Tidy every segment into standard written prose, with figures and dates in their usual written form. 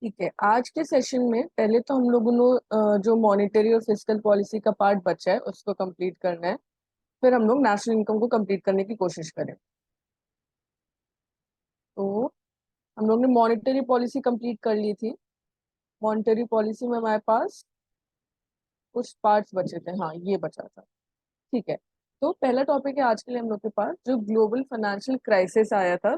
ठीक है। आज के सेशन में पहले तो हम लोगों ने जो मॉनेटरी और फिस्कल पॉलिसी का पार्ट बचा है उसको कंप्लीट करना है। फिर हम लोग नेशनल इनकम को कंप्लीट करने की कोशिश करें। तो हम लोग ने मॉनेटरी पॉलिसी कंप्लीट कर ली थी। मॉनेटरी पॉलिसी में हमारे पास कुछ पार्ट्स बचे थे। हाँ, ये बचा था। ठीक है। तो पहला टॉपिक है आज के लिए हम लोग के पास, जो ग्लोबल फाइनेंशियल क्राइसिस आया था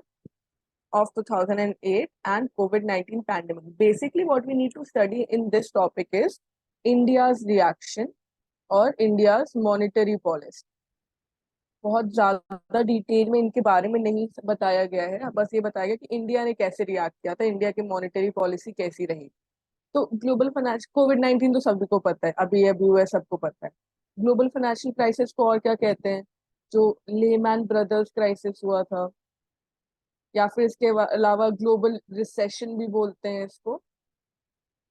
of 2008 and COVID-19 pandemic. Basically, what we need to study in this topic is India's reaction और India's monetary policy. बहुत ज्यादा डिटेल में इनके बारे में नहीं बताया गया है, बस ये बताया गया कि इंडिया ने कैसे रिएक्ट किया था, इंडिया की मॉनेटरी पॉलिसी कैसी रही। तो ग्लोबल फाइनेंस कोविड 19 तो सभी को पता है, अभी हुआ है, सबको पता है। ग्लोबल फाइनेंशियल क्राइसिस को और क्या कहते हैं? जो लेमैन ब्रदर्स क्राइसिस हुआ था, या फिर इसके अलावा ग्लोबल रिसेशन भी बोलते हैं इसको,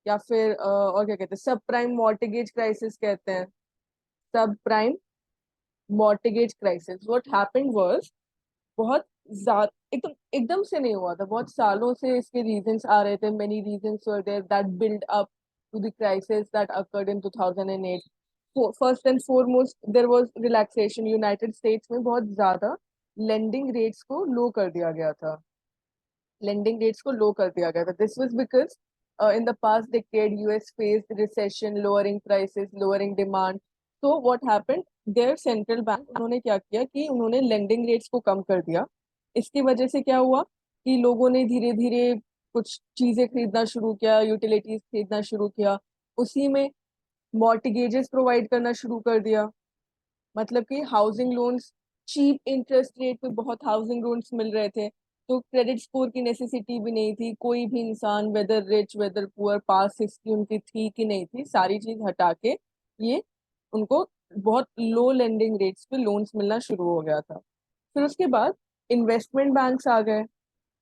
या फिर और क्या कहते हैं, सब प्राइम मॉर्टगेज क्राइसिस कहते हैं। सब prime mortgage crisis what happened was, बहुत ज्यादा एकदम एकदम से नहीं हुआ था, बहुत सालों से इसके रीजंस आ रहे थे। Many reasons were there that build up to the crisis that occurred in 2008। First and foremost there was relaxation. United States में बहुत ज्यादा लेंडिंग रेट्स को लो कर दिया गया था। लेंडिंग रेट्स को लो कर दिया गया था। This was because in the past decade US faced recession, lowering prices, lowering demand. So what happened, their central bank उन्होंने क्या किया कि उन्होंने लेंडिंग रेट्स को कम कर दिया। इसकी वजह से क्या हुआ कि लोगों ने धीरे धीरे कुछ चीजें खरीदना शुरू किया, यूटिलिटीज खरीदना शुरू किया। उसी में मॉर्टगेजेस प्रोवाइड करना शुरू कर दिया। मतलब कि housing loans, cheap interest rate पे बहुत हाउसिंग लोन्स मिल रहे थे। तो क्रेडिट स्कोर की नेसेसिटी भी नहीं थी। कोई भी इंसान, वेदर रिच वेदर पुअर, पास हिस्ट्री उनकी थी कि नहीं थी, सारी चीज हटा के ये उनको बहुत लो लेंडिंग रेट्स पे लोन्स मिलना शुरू हो गया था। फिर उसके बाद इन्वेस्टमेंट बैंक्स आ गए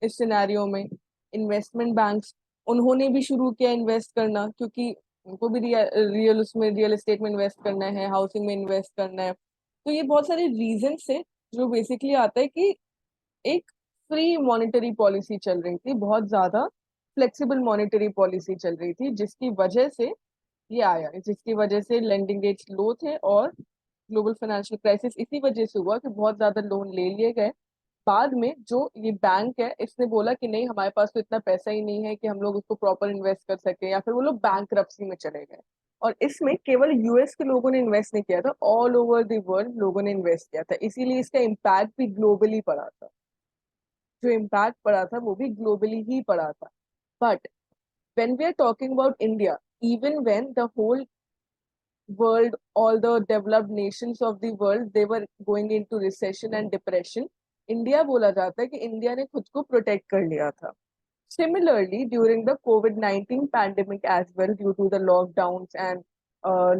इस सिनेरियो में। इन्वेस्टमेंट बैंक्स, उन्होंने भी शुरू किया इन्वेस्ट करना, क्योंकि उनको भी रियल एस्टेट में इन्वेस्ट करना है, हाउसिंग में इन्वेस्ट करना है। तो ये बहुत सारे रीजन से जो बेसिकली आता है कि एक फ्री मॉनेटरी पॉलिसी चल रही थी, बहुत ज्यादा फ्लेक्सिबल मॉनेटरी पॉलिसी चल रही थी, जिसकी वजह से ये आया, जिसकी वजह से लेंडिंग रेट्स लो थे। और ग्लोबल फाइनेंशियल क्राइसिस इसी वजह से हुआ कि बहुत ज्यादा लोन ले लिए गए। बाद में जो ये बैंक है इसने बोला कि नहीं, हमारे पास तो इतना पैसा ही नहीं है कि हम लोग उसको प्रॉपर इन्वेस्ट कर सके, या फिर वो लोग बैंकरप्सी में चले गए। और इसमें केवल यूएस के लोगों ने इन्वेस्ट नहीं किया था, ऑल ओवर द वर्ल्ड लोगों ने इन्वेस्ट किया था, इसीलिए इसका इम्पैक्ट भी ग्लोबली पड़ा था। जो इम्पैक्ट पड़ा था वो भी ग्लोबली ही पड़ा था। But when we are talking about India, even when the whole world, all the developed nations of the world, they were going into recession and depression, India बोला जाता है कि इंडिया ने खुद को प्रोटेक्ट कर लिया था। Similarly, during the COVID-19 pandemic as well, due to the lockdowns and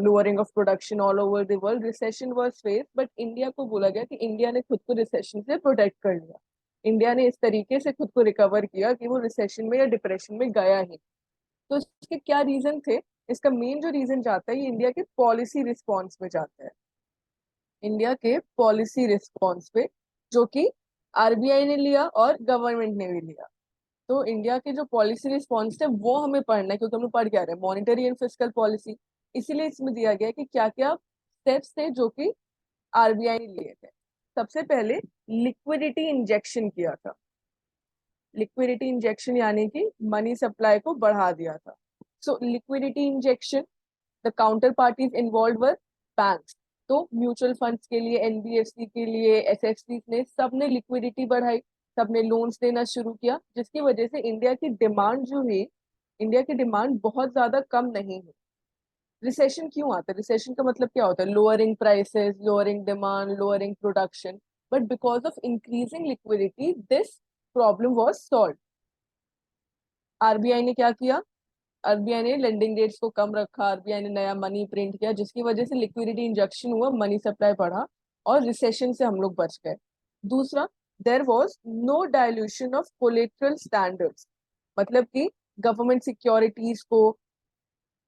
lowering of production all over the world, recession was faced, but India को बोला गया कि इंडिया ने खुद को रिसेशन से प्रोटेक्ट कर लिया। इंडिया ने इस तरीके से खुद को रिकवर किया कि वो रिसेशन में या डिप्रेशन में गया ही। तो इसके क्या रीजन थे? इसका मेन जो रीजन जाता है, ये इंडिया के पॉलिसी रिस्पॉन्स में जाता है। इंडिया के पॉलिसी रिस्पॉन्स पे, जो कि आरबीआई ने लिया और गवर्नमेंट ने भी लिया। तो इंडिया के जो पॉलिसी रिस्पॉन्स थे वो हमें पढ़ना है, क्योंकि हम लोग पढ़ क्या रहे हैं, मॉनेटरी एंड फिस्कल पॉलिसी। इसीलिए इसमें दिया गया है कि क्या क्या स्टेप्स थे जो कि आरबीआई ने लिए थे। सबसे पहले लिक्विडिटी इंजेक्शन किया था। लिक्विडिटी इंजेक्शन यानी कि मनी सप्लाई को बढ़ा दिया था। So liquidity injection, the counter parties involve were banks. तो म्यूचुअल फंड्स के लिए, एनबीएफसी के लिए, एसएफसी ने, सबने लिक्विडिटी बढ़ाई, सबने लोन्स देना शुरू किया, जिसकी वजह से इंडिया की डिमांड जो है, इंडिया की डिमांड बहुत ज्यादा कम नहीं है। रिसेशन क्यों आता है? रिसेशन का मतलब क्या होता है? Lowering prices, lowering demand, lowering production. But because of increasing liquidity this problem was solve. RBI ने क्या किया? आरबीआई ने लेंडिंग रेट्स को कम रखा, आरबीआई ने नया मनी प्रिंट किया, जिसकी वजह से लिक्विडिटी इंजेक्शन हुआ, मनी सप्लाई बढ़ा और रिसेशन से हम लोग बच गए। दूसरा, there was no dilution of collateral standards. मतलब कि गवर्नमेंट सिक्योरिटीज को,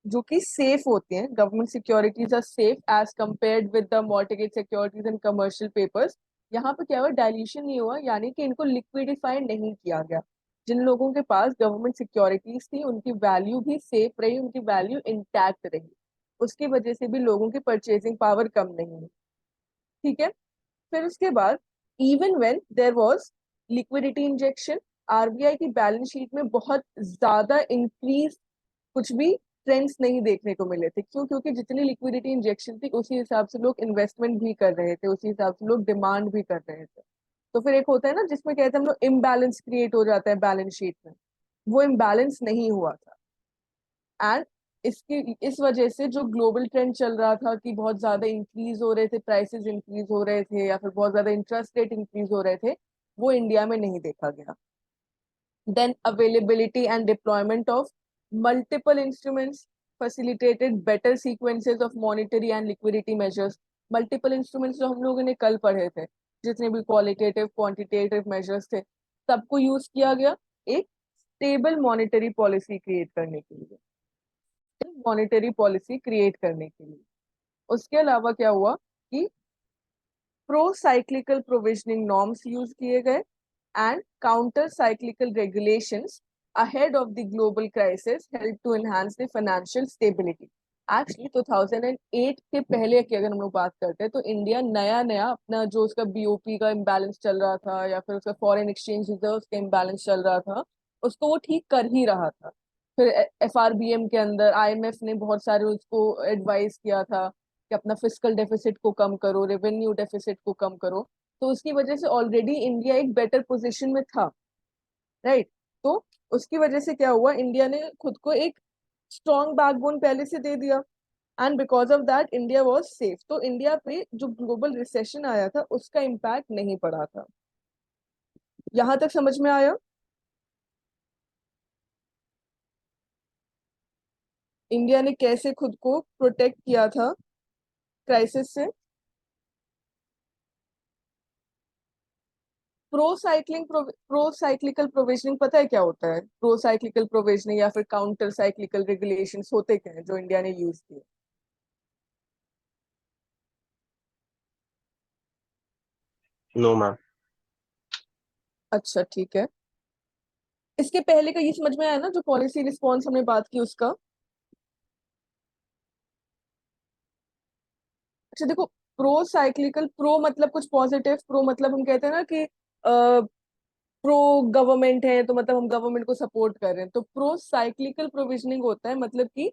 जो कि सेफ होती हैं, government securities are safe as compared with the mortgage securities and commercial papers. यहाँ पे क्या हुआ? डाइल्यूशन नहीं हुआ, यानी कि इनको लिक्विडिफाई नहीं किया गया। जिन लोगों के पास गवर्नमेंट सिक्योरिटीज थी उनकी वैल्यू भी सेफ रही, उनकी वैल्यू इंटैक्ट रही, उसकी वजह से भी लोगों की परचेजिंग पावर कम नहीं हुई। ठीक है। फिर उसके बाद even when there was liquidity injection, RBI की बैलेंस शीट में बहुत ज्यादा इंक्रीज कुछ भी ट्रेंड्स नहीं देखने को मिले थे। क्यों? क्योंकि जितनी लिक्विडिटी इंजेक्शन थी उसी हिसाब से लोग इन्वेस्टमेंट भी कर रहे थे, उसी हिसाब से लोग डिमांड भी कर रहे थे। तो फिर एक होता है ना जिसमें कहते हैं हम लोग इम्बैलेंस क्रिएट हो जाता है बैलेंस शीट में, वो इम्बैलेंस नहीं हुआ था। एंड इसकी इस वजह से जो ग्लोबल ट्रेंड चल रहा था कि बहुत ज्यादा इंक्रीज हो रहे थे, प्राइसेस इंक्रीज हो रहे थे या फिर बहुत ज्यादा इंटरेस्ट रेट इंक्रीज हो रहे थे, वो इंडिया में नहीं देखा गया। Then availability and deployment of multiple instruments facilitated better sequences of monetary and liquidity measures। Multiple instruments जो हम लोगों ने कल पढ़े थे, जितने भी क्वालिटेटिव क्वांटिटेटिव मेजर्स थे, सबको यूज किया गया एक स्टेबल मॉनेटरी पॉलिसी क्रिएट करने के लिए, मॉनेटरी पॉलिसी क्रिएट करने के लिए। उसके अलावा क्या हुआ कि pro cyclical provisioning norms use किए गए and counter cyclical regulations ahead of the global crisis help to enhance the financial stability. Actually 2008 के पहले की अगर हम लोग बात करते हैं तो इंडिया नया नया अपना जो उसका बीओपी का इम्बैलेंस चल रहा था या फिर उसका फॉरेन एक्सचेंज रिजर्व का इम्बैलेंस चल रहा था, उसको वो ठीक कर ही रहा था। फिर एफआरबीएम के अंदर आईएमएफ ने बहुत सारे उसको एडवाइस किया था कि अपना फिस्कल डेफिसिट को कम करो, रेवेन्यू डेफिसिट को कम करो। तो उसकी वजह से ऑलरेडी इंडिया एक बेटर पोजीशन में था, राइट। तो उसकी वजह से क्या हुआ, इंडिया ने खुद को एक स्ट्रॉन्ग बैकबोन पहले से दे दिया and because of that India was safe. तो इंडिया पे जो ग्लोबल रिसेशन आया था उसका इम्पैक्ट नहीं पड़ा था। यहां तक समझ में आया? इंडिया ने कैसे खुद को प्रोटेक्ट किया था क्राइसिस से। प्रो साइक्लिकल प्रोविजनिंग पता है क्या होता है? प्रो साइक्लिकल प्रोविजनिंग या फिर काउंटर साइक्लिकल रेगुलेशंस होते क्या है जो इंडिया ने यूज किए? No ma'am. अच्छा ठीक है। इसके पहले का ये समझ में आया ना जो पॉलिसी रिस्पॉन्स हमने बात की उसका? अच्छा देखो, प्रो साइक्लिकल, प्रो मतलब कुछ पॉजिटिव, प्रो मतलब हम कहते हैं ना कि प्रो गवर्नमेंट है तो मतलब हम गवर्नमेंट को सपोर्ट कर रहे हैं। तो प्रो साइक्लिकल प्रोविजनिंग होता है मतलब कि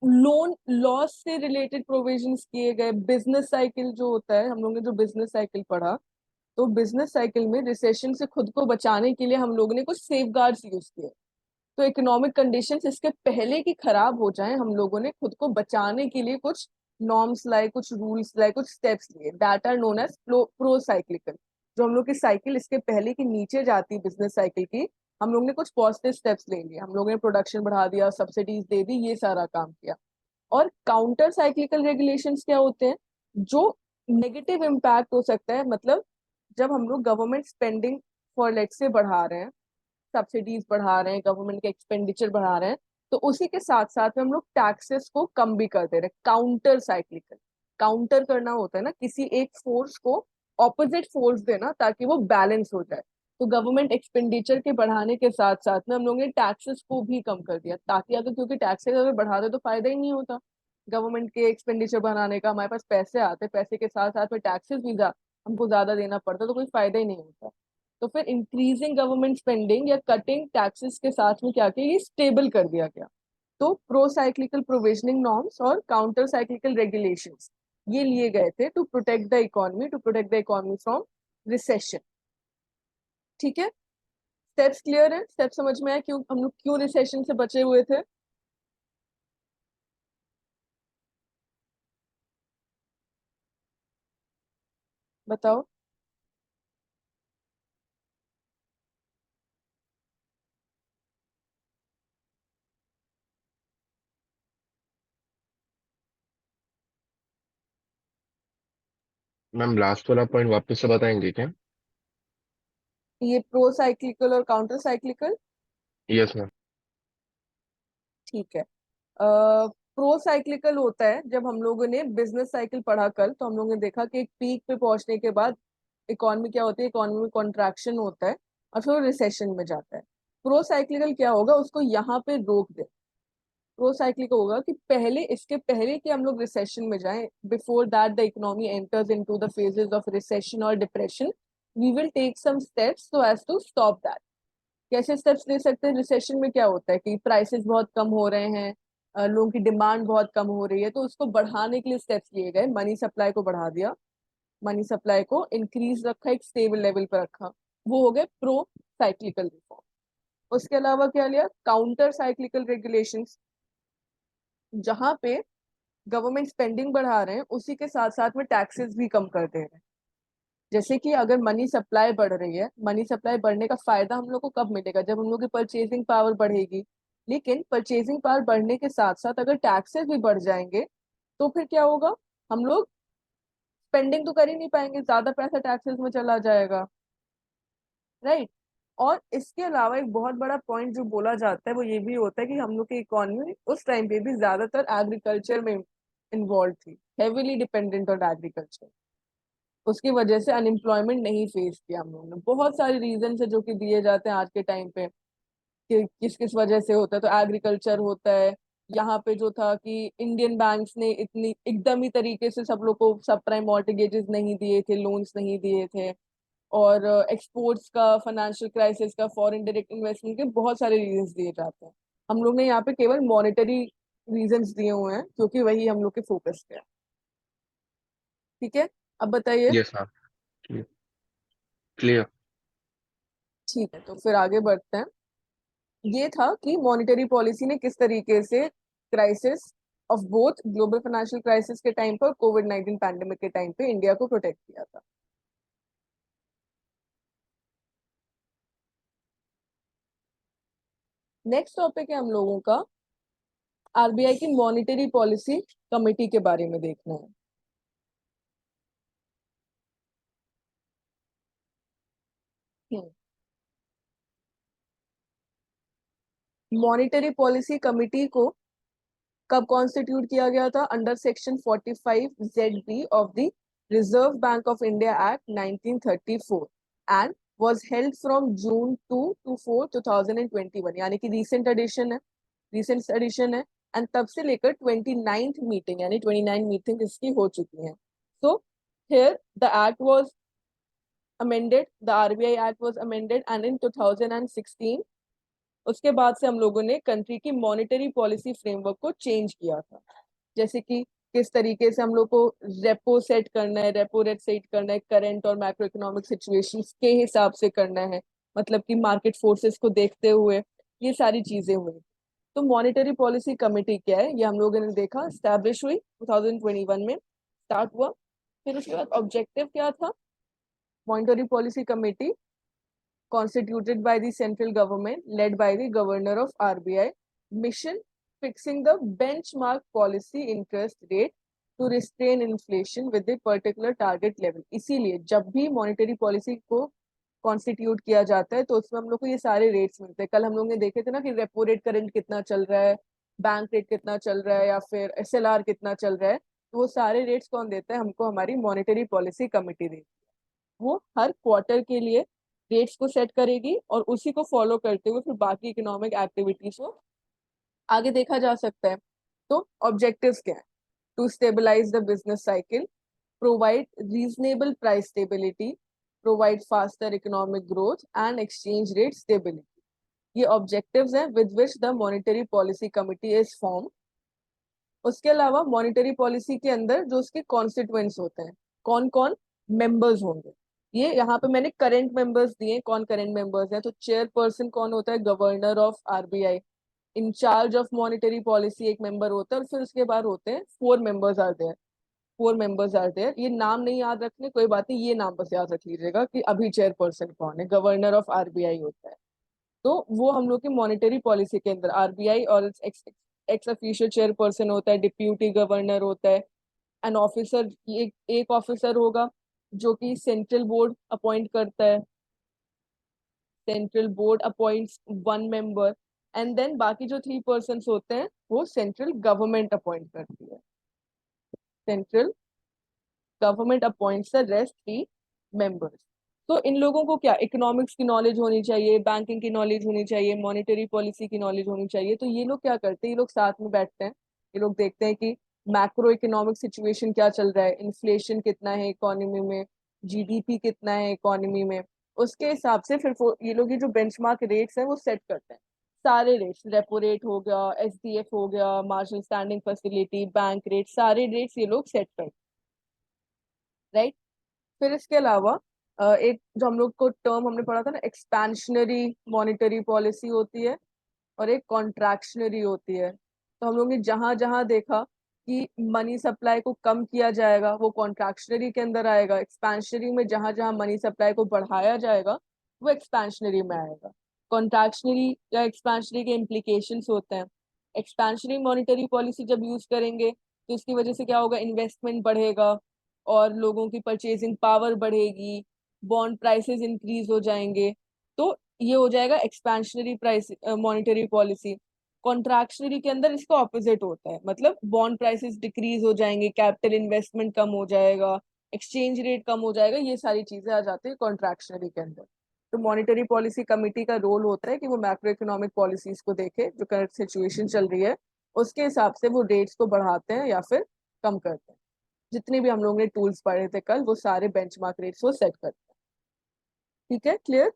लोन लॉस से रिलेटेड प्रोविजंस किए गए। बिजनेस साइकिल जो होता है, हम लोगों ने जो बिजनेस साइकिल पढ़ा, तो बिजनेस साइकिल में रिसेशन से खुद को बचाने के लिए हम लोगों ने कुछ सेफगार्ड्स यूज किए। तो इकोनॉमिक कंडीशंस इसके पहले की खराब हो जाएं, हम लोगों ने खुद को बचाने के लिए कुछ नॉर्म्स लाए, कुछ रूल्स लाए, कुछ स्टेप्स लिए, that are known as pro cyclical. जो हम लोग की साइकिल इसके पहले की नीचे जाती बिजनेस साइकिल की, हम लोग ने कुछ पॉजिटिव स्टेप्स ले लिए, हम लोगों ने प्रोडक्शन बढ़ा दिया, सब्सिडीज दे दी, ये सारा काम किया। और काउंटर साइक्लिकल रेगुलेशंस क्या होते हैं? जो नेगेटिव इम्पैक्ट हो सकता है, मतलब जब हम लोग गवर्नमेंट स्पेंडिंग फॉर लेट से बढ़ा रहे हैं, सब्सिडीज बढ़ा रहे हैं, गवर्नमेंट के एक्सपेंडिचर बढ़ा रहे हैं, तो उसी के साथ साथ में हम लोग टैक्सेस को कम भी कर दे रहे हैं। काउंटर साइक्लिकल, काउंटर करना होता है ना किसी एक फोर्स को, ऑपोजिट फोर्स देना ताकि वो बैलेंस हो जाए। तो गवर्नमेंट एक्सपेंडिचर के बढ़ाने के साथ साथ में हम लोगों ने टैक्सेस को भी कम कर दिया, ताकि अगर, क्योंकि टैक्सेस अगर बढ़ा दे तो फायदा ही नहीं होता गवर्नमेंट के एक्सपेंडिचर बढ़ाने का। हमारे पास पैसे आते, पैसे के साथ साथ में टैक्सेस भी हमको ज्यादा देना पड़ता, तो कोई फायदा ही नहीं होता। तो फिर इंक्रीजिंग गवर्नमेंट स्पेंडिंग या कटिंग टैक्सेस के साथ में क्या किया, ये स्टेबल कर दिया गया। तो प्रो साइक्लिकल प्रोविजनिंग नॉर्म्स और काउंटर साइक्लिकल रेगुलेशंस ये लिए गए थे to protect the economy, to protect the economy from recession. ठीक है, स्टेप्स क्लियर है? स्टेप समझ में आया क्यों हम लोग क्यों रिसेशन से बचे हुए थे? बताओ। मैम लास्ट वाला पॉइंट वापस से बताएंगे क्या? ये प्रो साइक्लिकल और काउंटर साइक्लिकल। Yes ma'am. ठीक है। प्रो साइक्लिकल होता है जब हम लोगों ने बिजनेस साइकिल पढ़ा कल, तो हम लोगों ने देखा कि एक पीक पे पहुंचने के बाद इकोनॉमी क्या होती है, इकोनॉमी में कॉन्ट्रैक्शन होता है और फिर वो रिसेशन में जाता है। प्रो साइक्लिकल क्या होगा, उसको यहाँ पे रोक दे। प्रो साइक्लिकल होगा कि पहले, इसके पहले कि हम लोग रिसेशन में जाएं, before that the economy enters into the phases of recession और depression, we will take some steps so as to stop that. कैसे स्टेप्स ले सकते हैं? रिसेशन में क्या होता है कि प्राइसेस बहुत कम हो रहे हैं, लोगों की डिमांड बहुत कम हो रही है, तो उसको बढ़ाने के लिए स्टेप्स लिए गए। मनी सप्लाई को बढ़ा दिया, मनी सप्लाई को इंक्रीज रखा, एक स्टेबल लेवल पर रखा। वो हो गए प्रो साइक्लिकल रिफॉर्म। उसके अलावा क्या लिया? काउंटर साइक्लिकल रेगुलेशंस, जहां पे गवर्नमेंट स्पेंडिंग बढ़ा रहे हैं उसी के साथ साथ में टैक्सेस भी कम कर दे रहे हैं। जैसे कि अगर मनी सप्लाई बढ़ रही है, मनी सप्लाई बढ़ने का फायदा हम लोग को कब मिलेगा? जब हम लोग की परचेजिंग पावर बढ़ेगी। लेकिन परचेजिंग पावर बढ़ने के साथ साथ अगर टैक्सेस भी बढ़ जाएंगे तो फिर क्या होगा? हम लोग स्पेंडिंग तो कर ही नहीं पाएंगे, ज्यादा पैसा टैक्सेस में चला जाएगा, राइट। और इसके अलावा एक बहुत बड़ा पॉइंट जो बोला जाता है वो ये भी होता है कि हम लोग की इकोनॉमी उस टाइम पे भी ज्यादातर एग्रीकल्चर में इन्वॉल्व थी, हेविली डिपेंडेंट ऑन एग्रीकल्चर। उसकी वजह से अनएम्प्लॉयमेंट नहीं फेस किया हम लोगों ने। बहुत सारे रीजन है जो कि दिए जाते हैं आज के टाइम पे कि किस किस वजह से होता है, तो एग्रीकल्चर होता है। यहाँ पे जो था कि इंडियन बैंक्स ने इतनी एकदम ही तरीके से सब लोग को सब प्राइम मॉर्टगेजेस नहीं दिए थे, लोन्स नहीं दिए थे। और एक्सपोर्ट्स का, फाइनेंशियल क्राइसिस का, फॉरेन डायरेक्ट इन्वेस्टमेंट के बहुत सारे रीजंस दिए जाते हैं। हम लोग ने यहाँ पे केवल मॉनेटरी रीजंस दिए हुए हैं क्योंकि वही हम लोग के फोकस पे है। ठीक है, अब बताइए। Yes ma'am. क्लियर। ठीक है, तो फिर आगे बढ़ते हैं। ये था कि मॉनेटरी पॉलिसी ने किस तरीके से crisis of both global financial crisis के टाइम पर, कोविड-19 पैंडेमिक के टाइम पे इंडिया को प्रोटेक्ट किया था। नेक्स्ट टॉपिक है हम लोगों का आरबीआई की मॉनेटरी पॉलिसी कमेटी के बारे में देखना है। मॉनेटरी पॉलिसी कमेटी को कब कॉन्स्टिट्यूट किया गया था? Under section 45 ZB of the reserve bank of India act 1934 and was held from June 2 to 4 2021, यानी कि रिसेंट एडिशन है, रिसेंट एडिशन है। एंड तब से लेकर 29th मीटिंग, यानी 29 मीटिंग इसकी हो चुकी है। So here the act was amended, the RBI act was amended and in 2016 उसके बाद से हम लोगों ने कंट्री की मॉनेटरी पॉलिसी फ्रेमवर्क को चेंज किया था। जैसे कि किस तरीके से हम लोग को रेपो सेट करना है, रेपो रेट सेट करना है, करंट और मैक्रो इकोनॉमिक सिचुएशंस के हिसाब से करना है, मतलब कि मार्केट फोर्सेस को देखते हुए ये सारी चीजें हुई। तो मॉनेटरी पॉलिसी कमेटी क्या है, ये हम लोगों ने देखा, स्टैब्लिश हुई 2021 में, स्टार्ट हुआ। फिर उसके बाद ऑब्जेक्टिव क्या था? Monetary policy committee constituted by the central government led by the governor of RBI, mission fixing the benchmark policy interest rate to restrain inflation with a particular target level। इसीलिए जब भी monetary policy को constitute किया जाता है तो उसमें हम लोग को ये सारे रेट्स मिलते हैं। कल हम लोग ने देखे थे ना कि रेपो रेट करंट कितना चल रहा है, बैंक रेट कितना चल रहा है, या फिर एसएलआर कितना चल रहा है। तो वो सारे रेट्स कौन देता है हमको? हमारी मॉनेटरी पॉलिसी कमेटी देती है। वो हर क्वार्टर के लिए रेट्स को सेट करेगी और उसी को फॉलो करते हुए फिर बाकी इकोनॉमिक एक्टिविटीज को आगे देखा जा सकता है। तो ऑब्जेक्टिव्स क्या है? To stabilise the business cycle, provide reasonable price stability, provide faster economic growth and exchange rate stability. ये ऑब्जेक्टिव्स हैं with which the monetary policy committee is form. उसके अलावा मॉनेटरी पॉलिसी के अंदर जो उसके कॉन्स्टिट्यूएंट्स होते हैं, कौन कौन मेंबर्स होंगे, ये यहाँ पे मैंने करंट मेंबर्स दिए। कौन करंट मेंबर्स हैं? तो चेयरपर्सन कौन होता है? Governor of RBI. In charge of monetary policy एक मेंबर होता है, और फिर उसके बाद होते हैं 4 members are there. 4 members are there. ये नाम नहीं याद रखने, कोई बात नहीं, ये नाम बस याद रख लीजिएगा कि अभी चेयरपर्सन कौन है। गवर्नर ऑफ आरबीआई होता है। तो वो हम लोग की मॉनेटरी पॉलिसी के अंदर आरबीआई और एक्स एक्स ऑफिशियल चेयरपर्सन होता है, डिप्यूटी गवर्नर होता है, एन ऑफिसर, एक ऑफिसर होगा जो कि सेंट्रल बोर्ड अपॉइंट करता है। Central board appoints 1 member, and then बाकी जो 3 पर्सन होते हैं वो सेंट्रल गवर्नमेंट अपॉइंट करती है। Central government appoints the rest 3 members. तो इन लोगों को क्या इकोनॉमिक्स की नॉलेज होनी चाहिए, बैंकिंग की नॉलेज होनी चाहिए, मॉनेटरी पॉलिसी की नॉलेज होनी चाहिए। तो ये लोग क्या करते हैं, ये लोग साथ में बैठते हैं, ये लोग देखते हैं कि मैक्रो इकोनॉमिक सिचुएशन क्या चल रहा है, इन्फ्लेशन कितना है इकोनॉमी में, जीडीपी कितना है इकोनॉमी में। उसके हिसाब से फिर ये लोग ये जो बेंचमार्क रेट्स हैं वो सेट करते हैं। सारे रेट्स, रेपो रेट हो गया, एसडीएफ हो गया, marginal standing facility, bank rate, सारे रेट्स ये लोग सेट करते हैं, राइट। फिर इसके अलावा एक जो हम लोग को टर्म हमने पढ़ा था ना, एक्सपेंशनरी मॉनेटरी पॉलिसी होती है और एक कॉन्ट्रैक्शनरी होती है। तो हम लोग ने जहां जहां देखा कि मनी सप्लाई को कम किया जाएगा वो कॉन्ट्रैक्शनरी के अंदर आएगा, एक्सपेंशनरी में जहां जहां मनी सप्लाई को बढ़ाया जाएगा वो एक्सपेंशनरी में आएगा। कॉन्ट्रैक्शनरी या एक्सपेंशनरी के इम्प्लीकेशंस होते हैं। एक्सपेंशनरी मॉनेटरी पॉलिसी जब यूज करेंगे तो इसकी वजह से क्या होगा, इन्वेस्टमेंट बढ़ेगा और लोगों की परचेजिंग पावर बढ़ेगी, बॉन्ड प्राइसेस इंक्रीज हो जाएंगे। तो ये हो जाएगा expansionary price monetary policy. Contractionary के अंदर इसका ऑपोजिट होता है, मतलब बॉन्ड प्राइसेस डिक्रीज हो जाएंगे, कैपिटल इन्वेस्टमेंट कम हो जाएगा, एक्सचेंज रेट कम हो जाएगा, ये सारी चीजें आ जाती है कॉन्ट्रैक्शनरी के अंदर। तो मॉनेटरी पॉलिसी कमिटी का रोल होता है कि वो मैक्रो इकोनॉमिक पॉलिसीज को देखे जो करंट सिचुएशन चल रही है, उसके हिसाब से वो रेट्स को बढ़ाते हैं या फिर कम करते हैं। जितने भी हम लोग ने टूल्स पढ़े थे कल वो सारे बेंचमार्क रेट्स वो सेट करते हैं। ठीक है, क्लियर।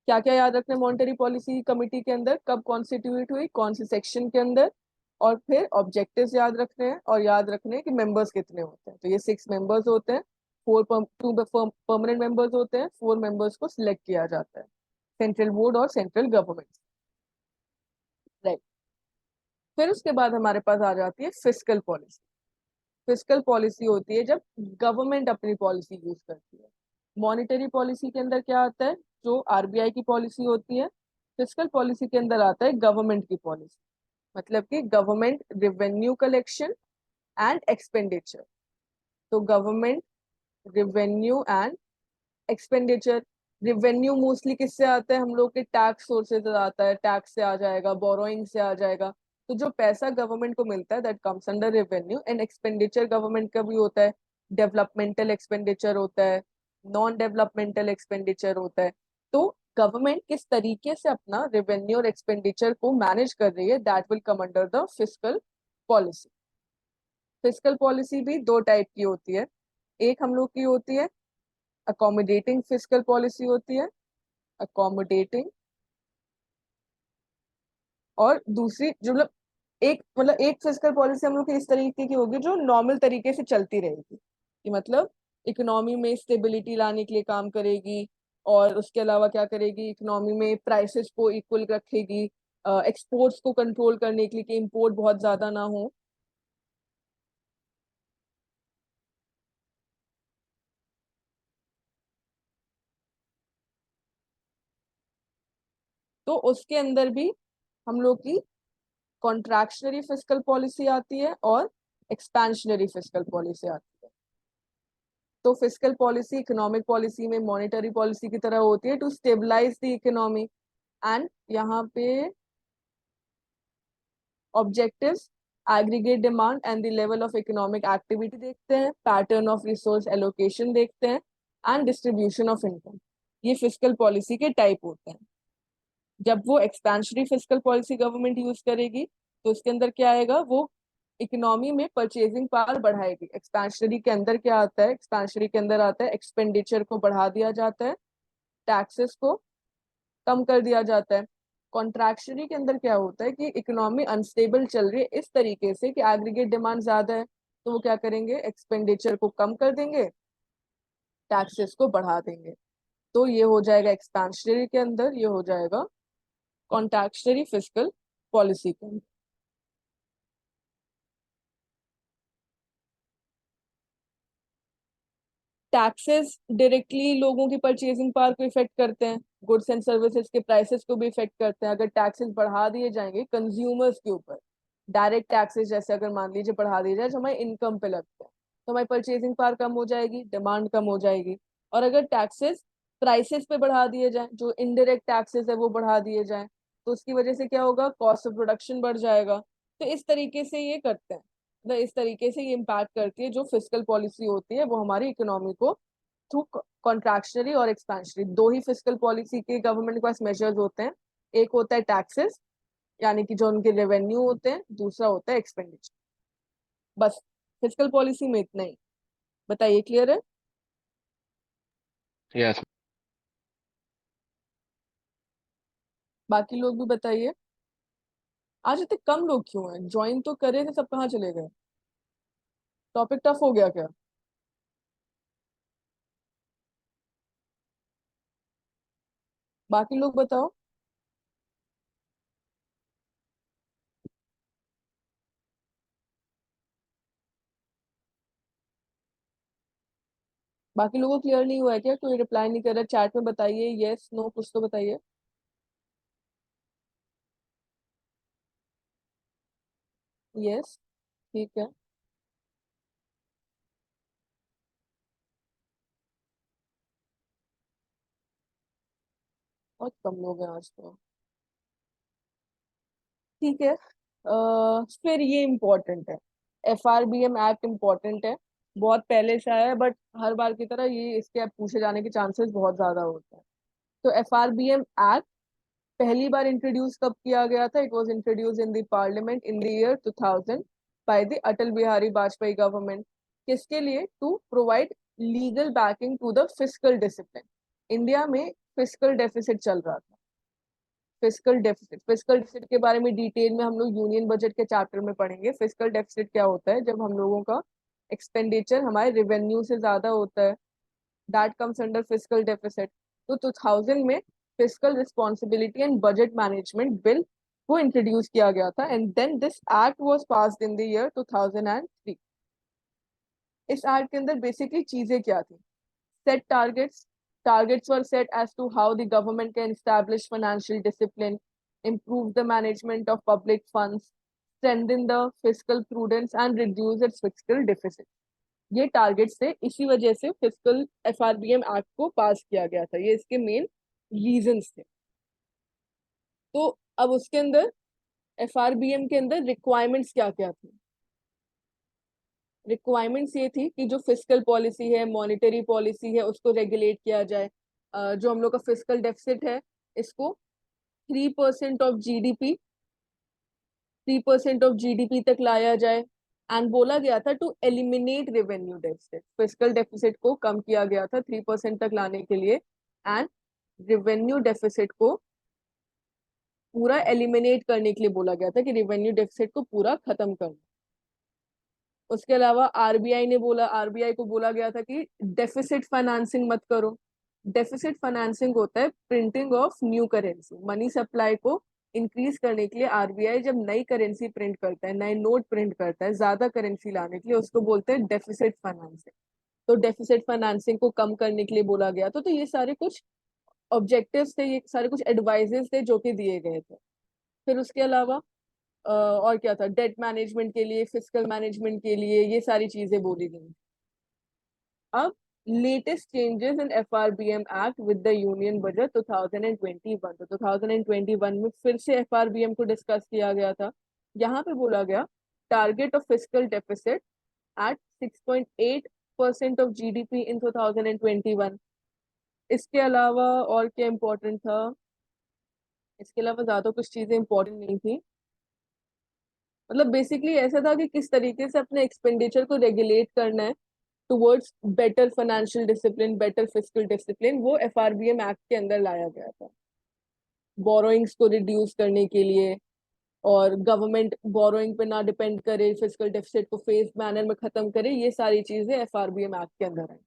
क्या क्या याद रखना है मॉनेटरी पॉलिसी कमेटी के अंदर, कब कॉन्स्टिट्यूट हुई, कौन से सेक्शन के अंदर, और फिर ऑब्जेक्टिव्स याद रखने हैं, और याद रखने हैं कि मेंबर्स कितने होते हैं। तो ये 6 मेंबर्स होते हैं, 2 परमानेंट मेंबर्स होते हैं, 4 मेंबर्स को सिलेक्ट किया जाता है, सेंट्रल बोर्ड और सेंट्रल गवर्नमेंट, राइट। फिर उसके बाद हमारे पास आ जाती है फिस्कल पॉलिसी। फिस्कल पॉलिसी होती है जब गवर्नमेंट अपनी पॉलिसी यूज करती है। मॉनेटरी पॉलिसी के अंदर क्या आता है, जो आरबीआई की पॉलिसी होती है। फिस्कल पॉलिसी के अंदर आता है गवर्नमेंट की पॉलिसी, मतलब कि government revenue collection and expenditure. तो government revenue and expenditure, revenue mostly किससे आता है, हम लोग के टैक्स सोर्सेज से आता है, टैक्स से आ जाएगा, बोरोइंग से आ जाएगा। तो जो पैसा गवर्नमेंट को मिलता है that comes under revenue. And expenditure government का भी होता है, डेवलपमेंटल एक्सपेंडिचर होता है, नॉन डेवलपमेंटल एक्सपेंडिचर होता है। तो गवर्नमेंट किस तरीके से अपना रेवेन्यू और एक्सपेंडिचर को मैनेज कर रही है that will come under the fiscal policy. Fiscal policy भी 2 टाइप की होती है। एक हम लोग की होती है अकोमोडेटिंग फिस्कल पॉलिसी होती है, अकोमोडेटिंग। और दूसरी जो मतलब एक फिस्कल पॉलिसी हम लोग की इस तरीके की होगी जो नॉर्मल तरीके से चलती रहेगी, कि मतलब इकोनॉमी में स्टेबिलिटी लाने के लिए काम करेगी, और उसके अलावा क्या करेगी, इकोनॉमी में प्राइसेस को इक्वल रखेगी, एक्सपोर्ट्स को कंट्रोल करने के लिए कि इम्पोर्ट बहुत ज्यादा ना हो। तो उसके अंदर भी हम लोग की कॉन्ट्रैक्शनरी फिस्कल पॉलिसी आती है और एक्सपेंशनरी फिस्कल पॉलिसी आती है। तो फिस्कल पॉलिसी इकोनॉमिक पॉलिसी में मॉनेटरी पॉलिसी की तरह होती है to stabilise the economy. And यहाँ पे objectives aggregate demand and the level of economic activity देखते हैं, पैटर्न ऑफ रिसोर्स एलोकेशन देखते हैं, एंड डिस्ट्रीब्यूशन ऑफ इनकम। ये फिस्कल पॉलिसी के टाइप होते हैं। जब वो expansionary fiscal policy government use करेगी तो उसके अंदर क्या आएगा, वो इकोनॉमी में परचेजिंग पावर बढ़ाएगी। एक्सपेंशनरी के अंदर क्या आता है, एक्सपेंशनरी के अंदर आता है एक्सपेंडिचर को बढ़ा दिया जाता है, टैक्सेस को कम कर दिया जाता है। कॉन्ट्रैक्शनरी के अंदर क्या होता है कि इकोनॉमी अनस्टेबल चल रही है इस तरीके से कि एग्रीगेट डिमांड ज्यादा है, तो वो क्या करेंगे, एक्सपेंडिचर को कम कर देंगे, टैक्सेस को बढ़ा देंगे। तो ये हो जाएगा एक्सपेंशनरी के अंदर, ये हो जाएगा कॉन्ट्रैक्शनरी फिस्कल पॉलिसी के अंदर। टैक्सेस डायरेक्टली लोगों की परचेजिंग पावर को इफेक्ट करते हैं, गुड्स एंड सर्विसेज के प्राइसेस को भी इफेक्ट करते हैं। अगर टैक्सेस बढ़ा दिए जाएंगे कंज्यूमर्स के ऊपर, डायरेक्ट टैक्सेस जैसे अगर मान लीजिए बढ़ा दिए जाए जो हमारी इनकम पे लगते हैं, तो हमारी परचेजिंग पावर कम हो जाएगी, डिमांड कम हो जाएगी। और अगर टैक्सेस प्राइसेस पे बढ़ा दिए जाए, जो इनडायरेक्ट टैक्सेस है वो बढ़ा दिए जाए, तो उसकी वजह से क्या होगा, कॉस्ट ऑफ प्रोडक्शन बढ़ जाएगा। तो इस तरीके से ये करते हैं, मतलब इस तरीके से ये इम्पैक्ट करती है जो फिस्कल पॉलिसी होती है वो हमारी इकोनॉमी को थ्रू कॉन्ट्रैक्शनरी और एक्सपेंशनरी, दो ही फिस्कल पॉलिसी के गवर्नमेंट के पास मेजर्स होते हैं। एक होता है टैक्सेस, यानी कि जो उनके रेवेन्यू होते हैं, दूसरा होता है एक्सपेंडिचर। बस फिस्कल पॉलिसी में इतना ही। बताइए, क्लियर है? यस। बाकी लोग भी बताइए। आज इतने कम लोग क्यों हैं? ज्वाइन तो करे थे, सब कहाँ चले गए? टॉपिक टफ हो गया क्या? बाकी लोग बताओ। बाकी लोगों को क्लियर नहीं हुआ है क्या? कोई रिप्लाई नहीं कर रहा? चैट में बताइए, यस नो कुछ तो बताइए। यस, ठीक है। बहुत कम लोग हैं आज तो। ठीक है। फिर ये इम्पोर्टेंट है, FRBM एक्ट इम्पोर्टेंट है। बहुत पहले से आया है, बट हर बार की तरह ये इसके अब पूछे जाने के चांसेस बहुत ज्यादा होते हैं। तो FRBM एक्ट पहली बार इंट्रोड्यूस कब किया गया था? It was introduce in the parliament in the year 2000 by the Atal Bihari Vajpayee government. किसके लिए? To provide legal backing to the fiscal discipline. India में फिस्कल डेफिसिट चल रहा था। फिस्कल डेफिसिट के बारे में डिटेल में हम लोग यूनियन बजट के चैप्टर में पढ़ेंगे। फिस्कल डेफिसिट क्या होता है? जब हम लोगों का एक्सपेंडिचर हमारे रेवेन्यू से ज्यादा होता है, that comes under fiscal deficit. तो 2000 में fiscal responsibility and budget management bill को इंट्रोड्यूस किया गया था, and then this act was passed in the year 2003। इस एक्ट के अंदर बेसिकली चीजें क्या थी? set targets. Targets were set as to how the government can establish financial discipline, improve the management of public funds, strengthen the fiscal prudence, and reduce its fiscal deficit. ये targets थे, इसी वजह से fiscal FRBM act को पास किया गया था। ये इसके मेन रीजंस थे। तो अब उसके अंदर FRBM के अंदर रिक्वायरमेंट्स क्या क्या थी? रिक्वायरमेंट्स ये थी कि जो फिस्कल पॉलिसी है, मॉनेटरी पॉलिसी है, उसको रेगुलेट किया जाए। जो हम लोग का फिस्कल डेफिसिट है, इसको 3% ऑफ जीडीपी 3% ऑफ जीडीपी तक लाया जाए। एंड बोला गया था to eliminate revenue deficit, fiscal deficit को कम किया गया था 3% तक लाने के लिए। एंड रेवेन्यू डेफिसिट को पूरा एलिमिनेट करने के लिए बोला गया था कि रेवेन्यू डेफिसिट को पूरा खत्म करना। उसके अलावा आरबीआई को बोला गया था कि डेफिसिट फाइनेंसिंग मत करो। डेफिसिट फाइनेंसिंग होता है printing of new currency. Money supply को इंक्रीज करने के लिए आरबीआई जब नई करेंसी प्रिंट करता है, नए नोट प्रिंट करता है ज्यादा करेंसी लाने के लिए, उसको बोलते हैं डेफिसिट फाइनेंसिंग। तो डेफिसिट फाइनेंसिंग को कम करने के लिए बोला गया था। तो ये सारे कुछ ऑब्जेक्टिव्स थे, ये सारे कुछ एडवाइजेस थे जो कि दिए गए थे। फिर उसके अलावा और क्या था? डेट मैनेजमेंट के लिए, फिस्कल मैनेजमेंट के लिए ये सारी चीजें बोली गई। अब latest changes in FRBM act with the union budget 2021। तो 2021 में फिर से FRBM को डिस्कस किया गया था। यहाँ पे बोला गया target of fiscal deficit at 6.8% of GDP in 2021। इसके अलावा और क्या इम्पोर्टेंट था? इसके अलावा ज्यादा कुछ चीजें इंपॉर्टेंट नहीं थी। मतलब बेसिकली ऐसा था कि किस तरीके से अपने एक्सपेंडिचर को रेगुलेट करना है towards better financial discipline, better fiscal discipline, वो FRBM एक्ट के अंदर लाया गया था। बोरोइंग्स को रिड्यूस करने के लिए, और गवर्नमेंट बोरोइंग पे ना डिपेंड करे, फिस्कल डेफिसिट को फेज मैनर में खत्म करे, ये सारी चीजें FRBM एक्ट के अंदर आई।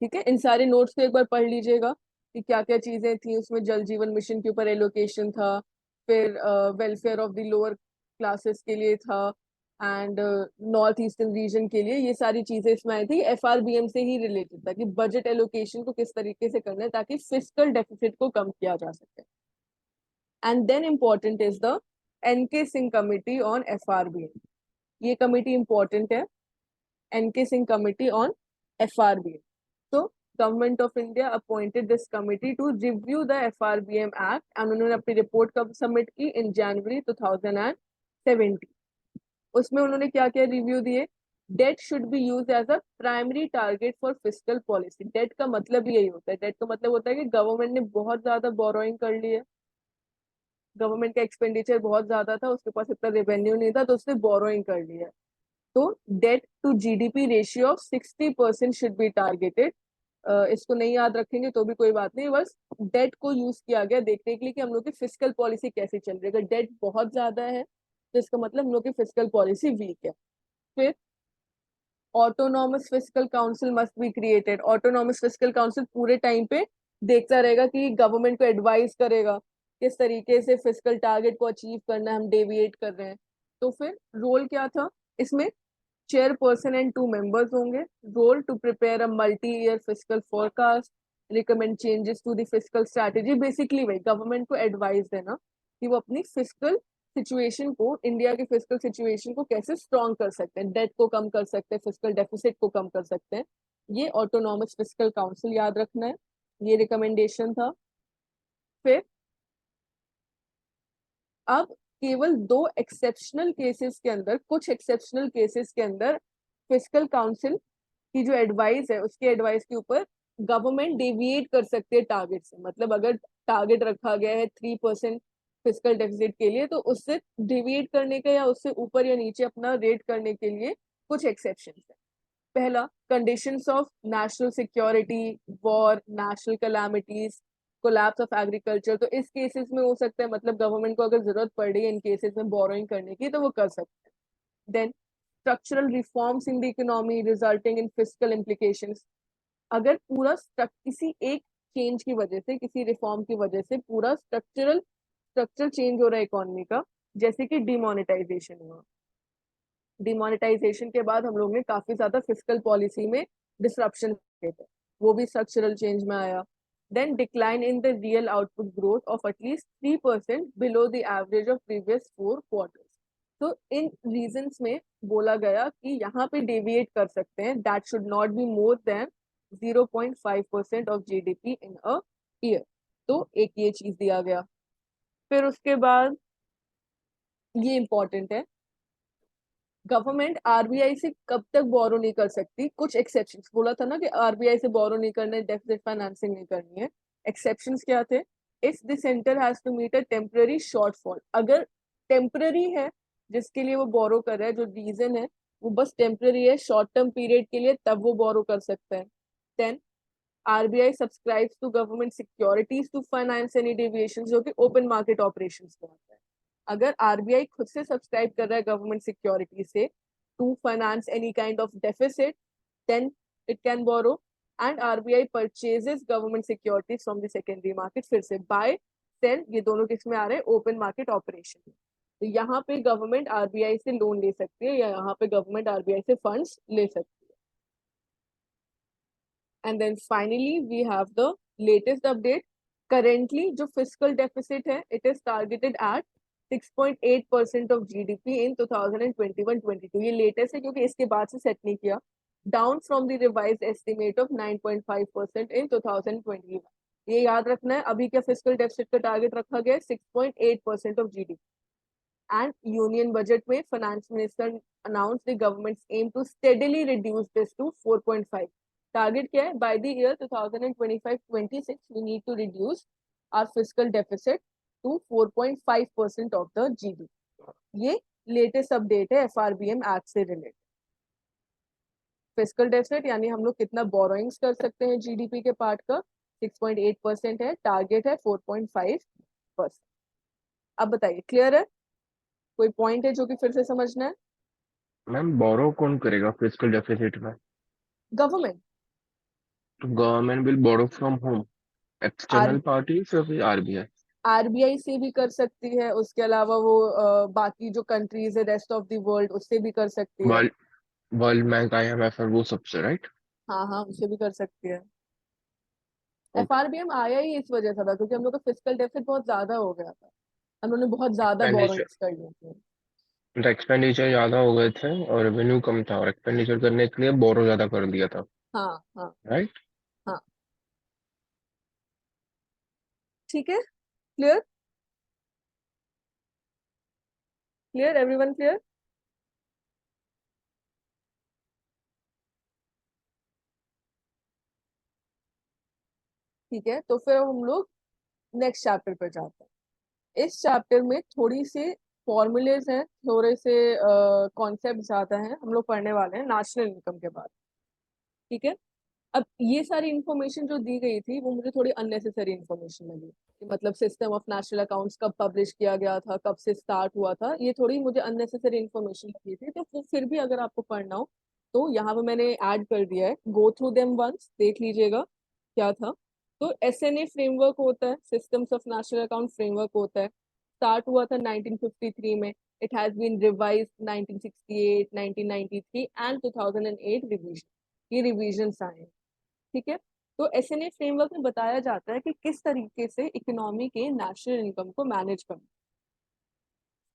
ठीक है, इन सारे नोट्स को एक बार पढ़ लीजिएगा कि क्या क्या चीजें थी उसमें। जल जीवन मिशन के ऊपर एलोकेशन था, फिर welfare of the lower classes के लिए था, एंड नॉर्थ ईस्टर्न रीजन के लिए, ये सारी चीजें इसमें आई थी। FRBM से ही रिलेटेड था कि बजट एलोकेशन को किस तरीके से करना है ताकि फिस्कल डेफिसिट को कम किया जा सके। And then important is the NK Singh committee on FRBM। ये कमिटी इंपॉर्टेंट है, NK Singh committee on FRBM। तो government of India appointed this committee to review the FRBM act, and उन्होंने अपनी रिपोर्ट कब सबमिट की? इन जनवरी 2017। उसमें उन्होंने क्या क्या रिव्यू दिए? Debt should be use as a primary target for fiscal policy. Debt का मतलब यही होता है, डेट का मतलब होता है कि गवर्नमेंट ने बहुत ज्यादा बोरोइंग कर ली है, गवर्नमेंट का एक्सपेंडिचर बहुत ज्यादा था, उसके पास इतना रेवेन्यू नहीं था, तो उसने बोरोइंग कर लिया। तो debt to GDP ratio of 60% should be targeted. इसको नहीं याद रखेंगे तो भी कोई बात नहीं, बस डेट को यूज किया गया देखने के लिए कि हम लोग की फिस्कल पॉलिसी कैसे चल रही है। अगर डेट बहुत ज्यादा है तो इसका मतलब हम लोग की फिस्कल पॉलिसी वीक है। फिर autonomous fiscal council must be created. Autonomous fiscal council पूरे टाइम पे देखता रहेगा कि गवर्नमेंट को एडवाइस करेगा किस तरीके से फिस्कल टारगेट को अचीव करना है, हम डेविएट कर रहे हैं। तो फिर रोल क्या था इसमें? चेयरपर्सन एंड 2 मेंबर्स होंगे। Role to prepare a multi year fiscal forecast, recommend changes to the fiscal strategy. Basically वही गवर्नमेंट को एडवाइस देना कि वो अपनी फिस्कल सिचुएशन को, इंडिया के फिस्कल सिचुएशन को कैसे स्ट्रॉन्ग कर सकते हैं, डेट को कम कर सकते हैं, फिस्कल डेफिसिट को कम कर सकते हैं। ये ऑटोनॉमस फिस्कल काउंसिल याद रखना है, ये रिकमेंडेशन था। फिर अब केवल दो एक्सेप्शनल केसेस के अंदर, कुछ एक्सेप्शनल केसेस के अंदर फिस्कल काउंसिल की जो एडवाइस है उसके एडवाइस के ऊपर गवर्नमेंट डेविएट कर सकती है टारगेट से। मतलब अगर टारगेट रखा गया है 3% फिस्कल डेफिसिट के लिए, तो उससे डेविएट करने का या उससे ऊपर या नीचे अपना रेट करने के लिए कुछ एक्सेप्शन है। पहला, conditions of national security, war, national calamities, collapse of agriculture. तो इस केसेस में हो सकता है, मतलब गवर्नमेंट को अगर जरूरत पड़ रही है इन केसेस में बोरोइंग करने की तो वो कर सकते हैं। Then structural reforms in the economy resulting in fiscal implications. अगर पूरा किसी एक चेंज की वजह से, किसी रिफॉर्म की वजह से पूरा स्ट्रक्चर चेंज हो रहा है इकोनॉमी का, जैसे कि डिमोनेटाइजेशन हुआ, डिमोनेटाइजेशन के बाद हम लोग ने काफी ज्यादा फिस्कल पॉलिसी में डिसरप्शन थे, वो भी स्ट्रक्चरल चेंज में आया। Then decline in the real output growth of at least 3% below the average of previous 4 quarters. तो इन रीजंस में बोला गया कि यहाँ पे डेविएट कर सकते हैं, that should not be more than 0.5% of GDP in a year. तो एक ये चीज दिया गया। फिर उसके बाद ये इंपॉर्टेंट है, गवर्नमेंट आरबीआई से कब तक बोरो नहीं कर सकती, कुछ एक्सेप्शंस बोला था ना कि आरबीआई से बोरो नहीं करना है, डेफिसिट फाइनेंसिंग नहीं करनी है। एक्सेप्शंस क्या थे? If the centre has to meet a temporary shortfall. अगर टेम्पररी है जिसके लिए वो बोरो कर रहा है, जो रीजन है वो बस टेम्पररी है, शॉर्ट टर्म पीरियड के लिए, तब वो बोरो कर सकता है। Then RBI subscribes to government securities to finance any deviation, जो कि ओपन मार्केट ऑपरेशंस में आता है। अगर आरबीआई खुद से सब्सक्राइब कर रहा है गवर्नमेंट सिक्योरिटी से to finance any kind of deficit, then it can borrow. And RBI purchases government securities from the secondary market. फिर से बाय सेल, ये दोनों किस में आ रहे हैं? ओपन मार्केट ऑपरेशन में। तो यहाँ पे गवर्नमेंट आरबीआई से लोन ले सकती है, या यहाँ पे गवर्नमेंट आरबीआई से फंड्स ले सकती है। And then finally we have the latest update. Currently जो फिस्कल डेफिसिट है, it is targeted at 6.8% of GDP in 2021-22। ये लेटेस्ट है क्योंकि इसके बाद से सेट नहीं किया, down from the revised estimate of 9.5% इन 2021। ये याद रखना है, अभी क्या फिस्कल डेफिसिट का टारगेट रखा गया है 6.8% of GDP. And union budget में finance minister announce the government's aim to steadily reduce this to 4.5। Target क्या है? By the year 2025-26 we need to reduce our fiscal deficit to 4.5% of the GDP. ये latest update है FRBM act से related. Fiscal deficit यानी हम लोग कितना borrowings कर सकते हैं जीडीपी के पार्ट का, 6.8% है, टारगेट है 4.5%। अब बताइए, क्लियर है? कोई पॉइंट है जो कि फिर से समझना है? मैम बोरो कौन करेगा फिजिकल डेफिसिट में? गवर्नमेंट। तो government will borrow from home, or external party या फिर आरबीआई? आरबीआई से भी कर सकती है, उसके अलावा वो बाकी जो कंट्रीज है रेस्ट ऑफ द वर्ल्ड उससे भी कर सकती है। वर्ल्ड वर्ल्ड बैंक, आईएमएफ और वो सबसे, राइट? हाँ हाँ, उससे भी कर सकती है। एफआरबीएम आया ही इस वजह से था क्योंकि हम लोग का फिस्कल डेफिसिट बहुत ज्यादा हो गया था, हम लोग ने बहुत ज्यादा एक्सपेंडिचर, बोरोइंग्स कर ली थी। एक्सपेंडिचर ज्यादा हो गए थे और रेवेन्यू कम था, और एक्सपेंडिचर करने के लिए बोरो ज्यादा कर दिया था, हाँ हाँ राइट? हाँ। ठीक है, क्लियर? Clear, everyone clear? ठीक है, तो फिर हम लोग नेक्स्ट चैप्टर पर जाते हैं। इस चैप्टर में थोड़ी सी फॉर्मूलेज हैं, थोड़े से कॉन्सेप्ट ज्यादा हैं, हम लोग पढ़ने वाले हैं नेशनल इनकम के बाद। ठीक है, अब ये सारी इंफॉर्मेशन जो दी गई थी वो मुझे थोड़ी अननेसेसरी इंफॉर्मेशन लगी, कि मतलब सिस्टम ऑफ नेशनल अकाउंट्स कब पब्लिश किया गया था, कब से स्टार्ट हुआ था, ये थोड़ी मुझे अननेसेसरी इंफॉर्मेशन लगी थी। तो फिर भी अगर आपको पढ़ना हो तो यहाँ पे मैंने ऐड कर दिया है, गो थ्रू देम वंस, देख लीजिएगा क्या था। तो एसएनए फ्रेमवर्क होता है, systems of national account framework होता है, स्टार्ट हुआ था 1953 में। It has been revised 1968, 1993 and 2008 revision, ये रिवीजन आए हैं। ठीक है, तो एसएनए फ्रेमवर्क में बताया जाता है कि किस तरीके से इकोनॉमी के नेशनल इनकम को मैनेज करना,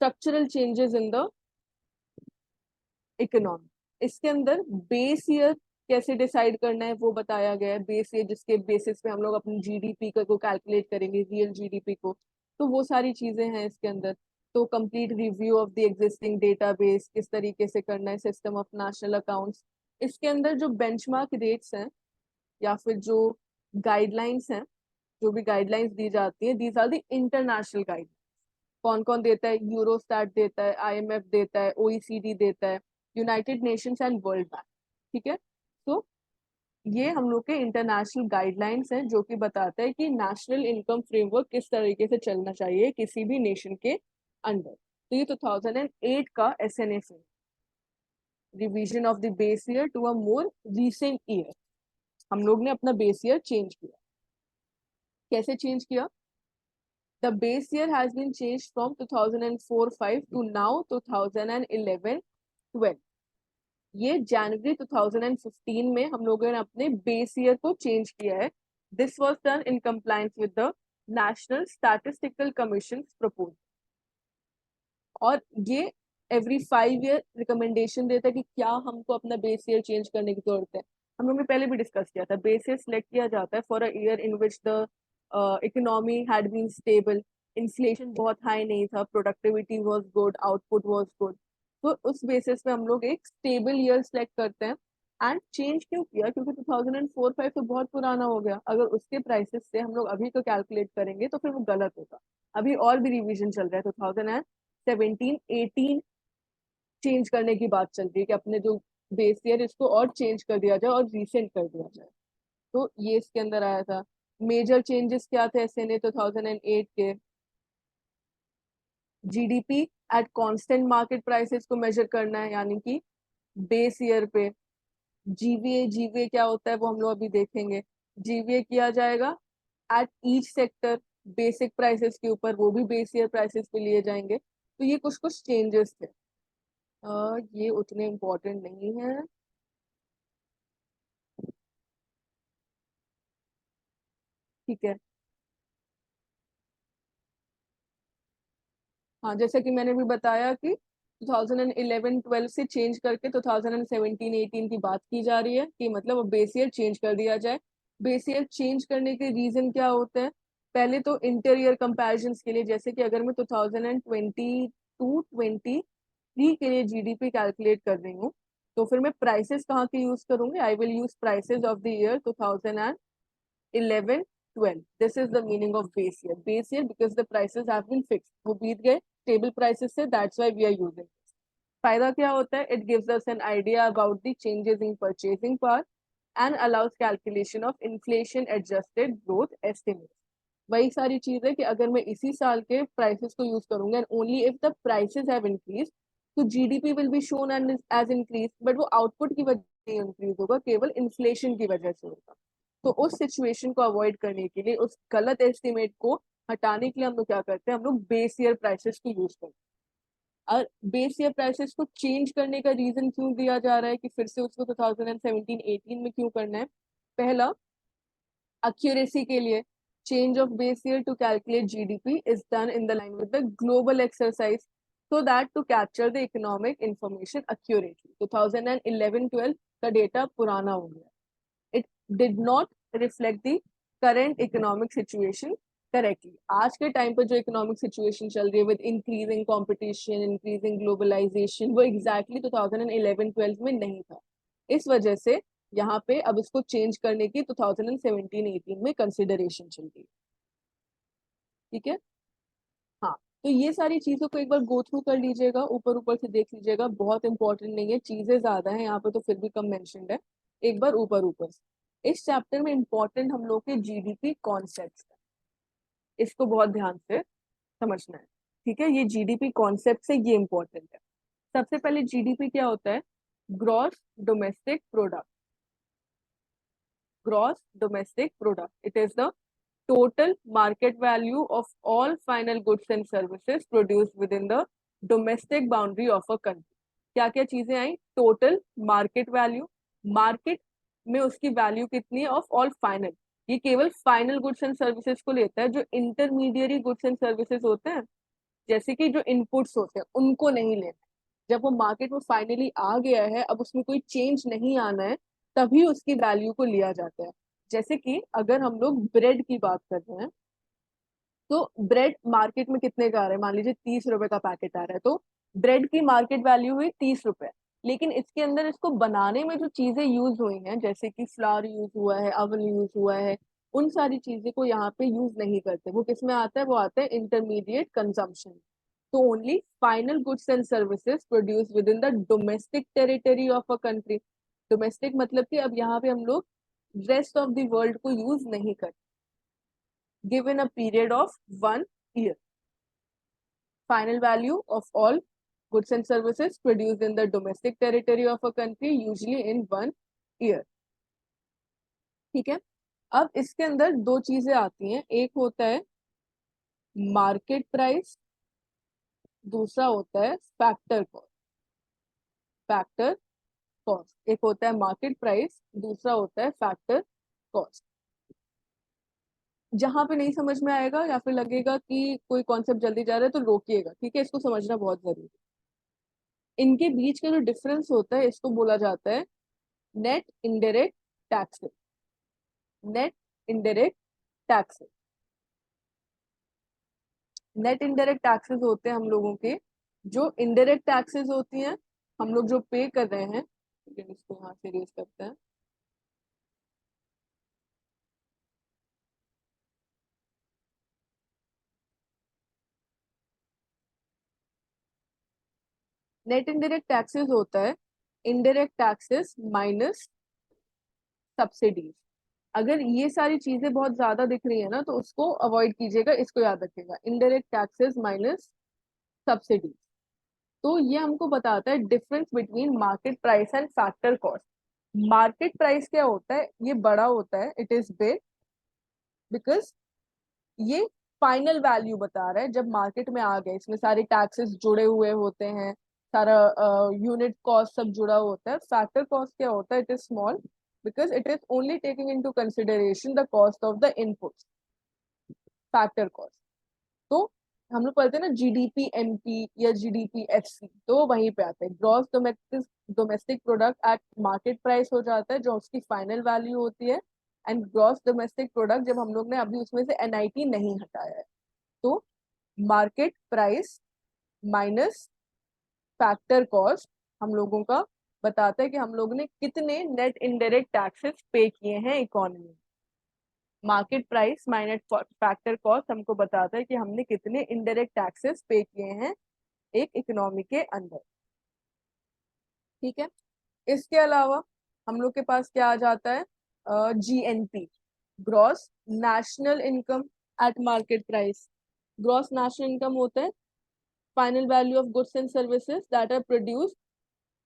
structural changes in the economy. इसके अंदर बेस ईयर कैसे डिसाइड करना है वो बताया गया है, बेस ईयर जिसके बेसिस पे हम लोग अपनी जीडीपी को कैलकुलेट करेंगे, रियल जीडीपी को। तो वो सारी चीजें हैं इसके अंदर। तो complete review of the existing database किस तरीके से करना है, सिस्टम ऑफ नेशनल अकाउंट्स। इसके अंदर जो बेंचमार्क रेट्स हैं या फिर जो गाइडलाइंस हैं, जो भी गाइडलाइंस दी जाती है, these are the international guide. कौन कौन देता है, यूरोस्टैट देता है, आईएमएफ देता है, ओईसीडी देता है, United Nations and world bank. ठीक है, तो ये हम लोग के इंटरनेशनल गाइडलाइंस हैं जो कि बताता है कि नेशनल इनकम फ्रेमवर्क किस तरीके से चलना चाहिए किसी भी नेशन के अंडर। तो ये 2008 का SNA revision of the base year to a more recent year, हम लोग ने अपना बेस ईयर चेंज किया। कैसे चेंज किया? The base year has been changed from 2004-5 to now 2011-12। ये जनवरी 2015 में हम लोगों ने अपने बेस ईयर को चेंज किया है। This was done in compliance with the national statistical commission proposal. और ये एवरी 5 ईयर रिकमेंडेशन देता है कि क्या हमको अपना बेस ईयर चेंज करने की जरूरत है। हम लोग ने पहले भी डिस्कस किया था, बेस ईयर सिलेक्ट किया जाता है for a year in which the economy had been stable, inflation बहुत हाई नहीं था, productivity was good, output was good. तो उस बेसिस पे हम लोग एक स्टेबल ईयर सिलेक्ट करते हैं। एंड चेंज क्यों किया? क्योंकि 2004-5 तो बहुत पुराना हो गया, अगर उसके प्राइसेस से हम लोग अभी को कैलकुलेट करेंगे तो फिर वो गलत होगा। अभी और भी रिवीजन चल रहा है, 2017-18 चेंज करने की बात चल रही है कि अपने जो बेस ईयर इसको और चेंज कर दिया जाए और रिसेंट कर दिया जाए। तो ये इसके अंदर आया था। मेजर चेंजेस क्या थे एसएनए 2008 के? GDP at constant market prices को मेजर करना है, यानी कि बेस ईयर पे। जीवीए, जीवीए क्या होता है वो हम लोग अभी देखेंगे। जीवीए किया जाएगा at each sector, basic prices के ऊपर, वो भी बेस ईयर प्राइसेस पे लिए जाएंगे। तो ये कुछ कुछ चेंजेस थे। ये उतने इम्पोर्टेंट नहीं है। ठीक है, हाँ, जैसे कि मैंने भी बताया कि 2011-12 से चेंज करके 2017-18 की बात की जा रही है, कि मतलब अब बेस ईयर चेंज कर दिया जाए। बेस ईयर चेंज करने के रीजन क्या होते हैं? पहले तो इंटर ईयर कंपेरिजन के लिए, जैसे कि अगर मैं 2022-23 के लिए जीडीपी कैलकुलेट कर रही हूँ, तो फिर मैं प्राइसेस कहाँ के यूज करूंगी? I will use prices of the year 2011-12। This is the meaning of base year. Base year because the prices have been fixed. वो बीत गए stable prices से, that's why we are using this. फायदा क्या होता है? It gives us an idea about the changes in purchasing power and allows calculation of inflation adjusted growth estimates. वही सारी चीज है कि अगर मैं इसी साल के प्राइसेस को यूज करूंगा and only if the prices have increase, तो GDP will be shown as increase, but वो आउटपुट की वजह से इंक्रीज होगा, केवल इन्फ्लेशन की वजह से होगा। तो उस सिचुएशन को अवॉइड करने के लिए, उस गलत एस्टिमेट को हटाने के लिए हम लोग क्या करते हैं? हम लोग बेस ईयर प्राइसेस को यूज करते हैं। और बेस ईयर प्राइसेस को चेंज करने का रीजन क्यों दिया जा रहा है कि फिर से उसको 2017-18 में क्यों करना है? पहला, accuracy के लिए। Change of base year to calculate GDP is done in the line with the global exercise so that to capture the economic information accurately. 2011-12 का डेटा पुराना हो गया, it did not reflect the current economic situation correctly. आज के time पर जो economic situation चल रही है with increasing competition, increasing globalisation, वो एग्जैक्टली 2011-12 में नहीं था। इस वजह से यहाँ पे अब इसको चेंज करने की 2017-18 में कंसिडरेशन चल रही है। ठीक है, हाँ। तो ये सारी चीजों को एक बार गो थ्रू कर लीजिएगा, ऊपर ऊपर से देख लीजिएगा, बहुत इंपॉर्टेंट नहीं है, चीजें ज्यादा है यहाँ पे तो फिर भी कम मेंशन्ड है, एक बार ऊपर ऊपर से। इस चैप्टर में इंपॉर्टेंट हम लोग के जीडीपी कॉन्सेप्ट है, इसको बहुत ध्यान से समझना है। ठीक है, ये जीडीपी कॉन्सेप्ट से ये इंपॉर्टेंट है। सबसे पहले जीडीपी क्या होता है? Gross domestic product. Gross domestic product, it is the total market value of all final goods and services produced within the domestic boundary of a country। क्या क्या चीजें आई? टोटल मार्केट वैल्यू, मार्केट में उसकी value कितनी है, of all final, ये केवल final goods and services को लेता है, जो इंटरमीडिएरी गुड्स एंड सर्विसेज होते हैं, जैसे कि जो इनपुट्स होते हैं, उनको नहीं लेना। जब वो मार्केट में फाइनली आ गया है, अब उसमें कोई चेंज नहीं आना है, तभी उसकी वैल्यू को लिया जाता है। जैसे कि अगर हम लोग ब्रेड की बात कर रहे हैं, तो ब्रेड मार्केट में कितने का आ रहा है? मान लीजिए 30 रुपए का पैकेट आ रहा है, तो ब्रेड की मार्केट वैल्यू हुई 30 रुपए। लेकिन इसके अंदर इसको बनाने में जो चीजें यूज हुई हैं, जैसे कि फ्लावर यूज हुआ है, अवन यूज हुआ है, उन सारी चीजें को यहाँ पे यूज नहीं करते। वो किस में आता है? वो आता है इंटरमीडिएट कंजम्पशन। तो only final goods and services produce with in the domestic territory of a country. Domestic मतलब कि अब यहाँ पे हम लोग रेस्ट ऑफ द वर्ल्ड को यूज नहीं करते। given a period of 1 year. Final value of all goods and services produced in the domestic territory of a country usually in 1 year। ठीक है, अब इसके अंदर दो चीजें आती हैं, एक होता है मार्केट प्राइस, दूसरा होता है फैक्टर कॉस्ट। फैक्टर कॉस्ट, एक होता है मार्केट प्राइस, दूसरा होता है फैक्टर कॉस्ट। जहां पे नहीं समझ में आएगा या फिर लगेगा कि कोई कॉन्सेप्ट जल्दी जा रहा है तो रोकिएगा, ठीक है, इसको समझना बहुत जरूरी है। इनके बीच का जो डिफरेंस होता है, इसको बोला जाता है net indirect taxes. Net indirect taxes, net indirect taxes होते हैं हम लोगों के, जो इनडायरेक्ट टैक्सेस होती हैं, हम लोग जो पे कर रहे हैं। इसको यहाँ से रेज करते हैं। नेट इनडायरेक्ट टैक्सेस होता है इनडायरेक्ट टैक्सेस माइनस सब्सिडीज। अगर ये सारी चीजें बहुत ज्यादा दिख रही है ना, तो उसको अवॉइड कीजिएगा, इसको याद रखिएगा, इनडायरेक्ट टैक्सेस माइनस सब्सिडीज। तो ये हमको बताता है difference between market price and factor cost. Market price क्या होता है? ये बड़ा होता है, इट इज बिग, बिकॉज ये फाइनल वैल्यू बता रहा है जब मार्केट में आ गए, इसमें सारे टैक्सेस जुड़े हुए होते हैं, सारा यूनिट कॉस्ट सब जुड़ा होता है। फैक्टर कॉस्ट क्या होता है? It is small, because it is only taking into consideration the cost of the input. Factor cost, तो हम लोग पढ़ते हैं ना जीडीपी एमपी या जीडीपी एफसी, तो वहीं पे आता है gross domestic domestic product eight market price हो जाता है, जो उसकी फाइनल वैल्यू होती है। एंड ग्रॉस डोमेस्टिक प्रोडक्ट, जब हम लोग ने अभी उसमें से एनआईटी नहीं हटाया है, तो market price minus factor cost हम लोगों का बताता है कि हम लोगों ने कितने नेट इनडायरेक्ट टैक्सेस पे किए हैं इकोनॉमी में। Market price minus factor cost हमको बताता है कि हमने कितने इनडायरेक्ट टैक्सेस पे किए हैं एक इकोनॉमी के अंदर। ठीक है, इसके अलावा हम लोग के पास क्या आ जाता है? GNP, gross national income at market price. Gross national income होता है final value of goods and services that are produced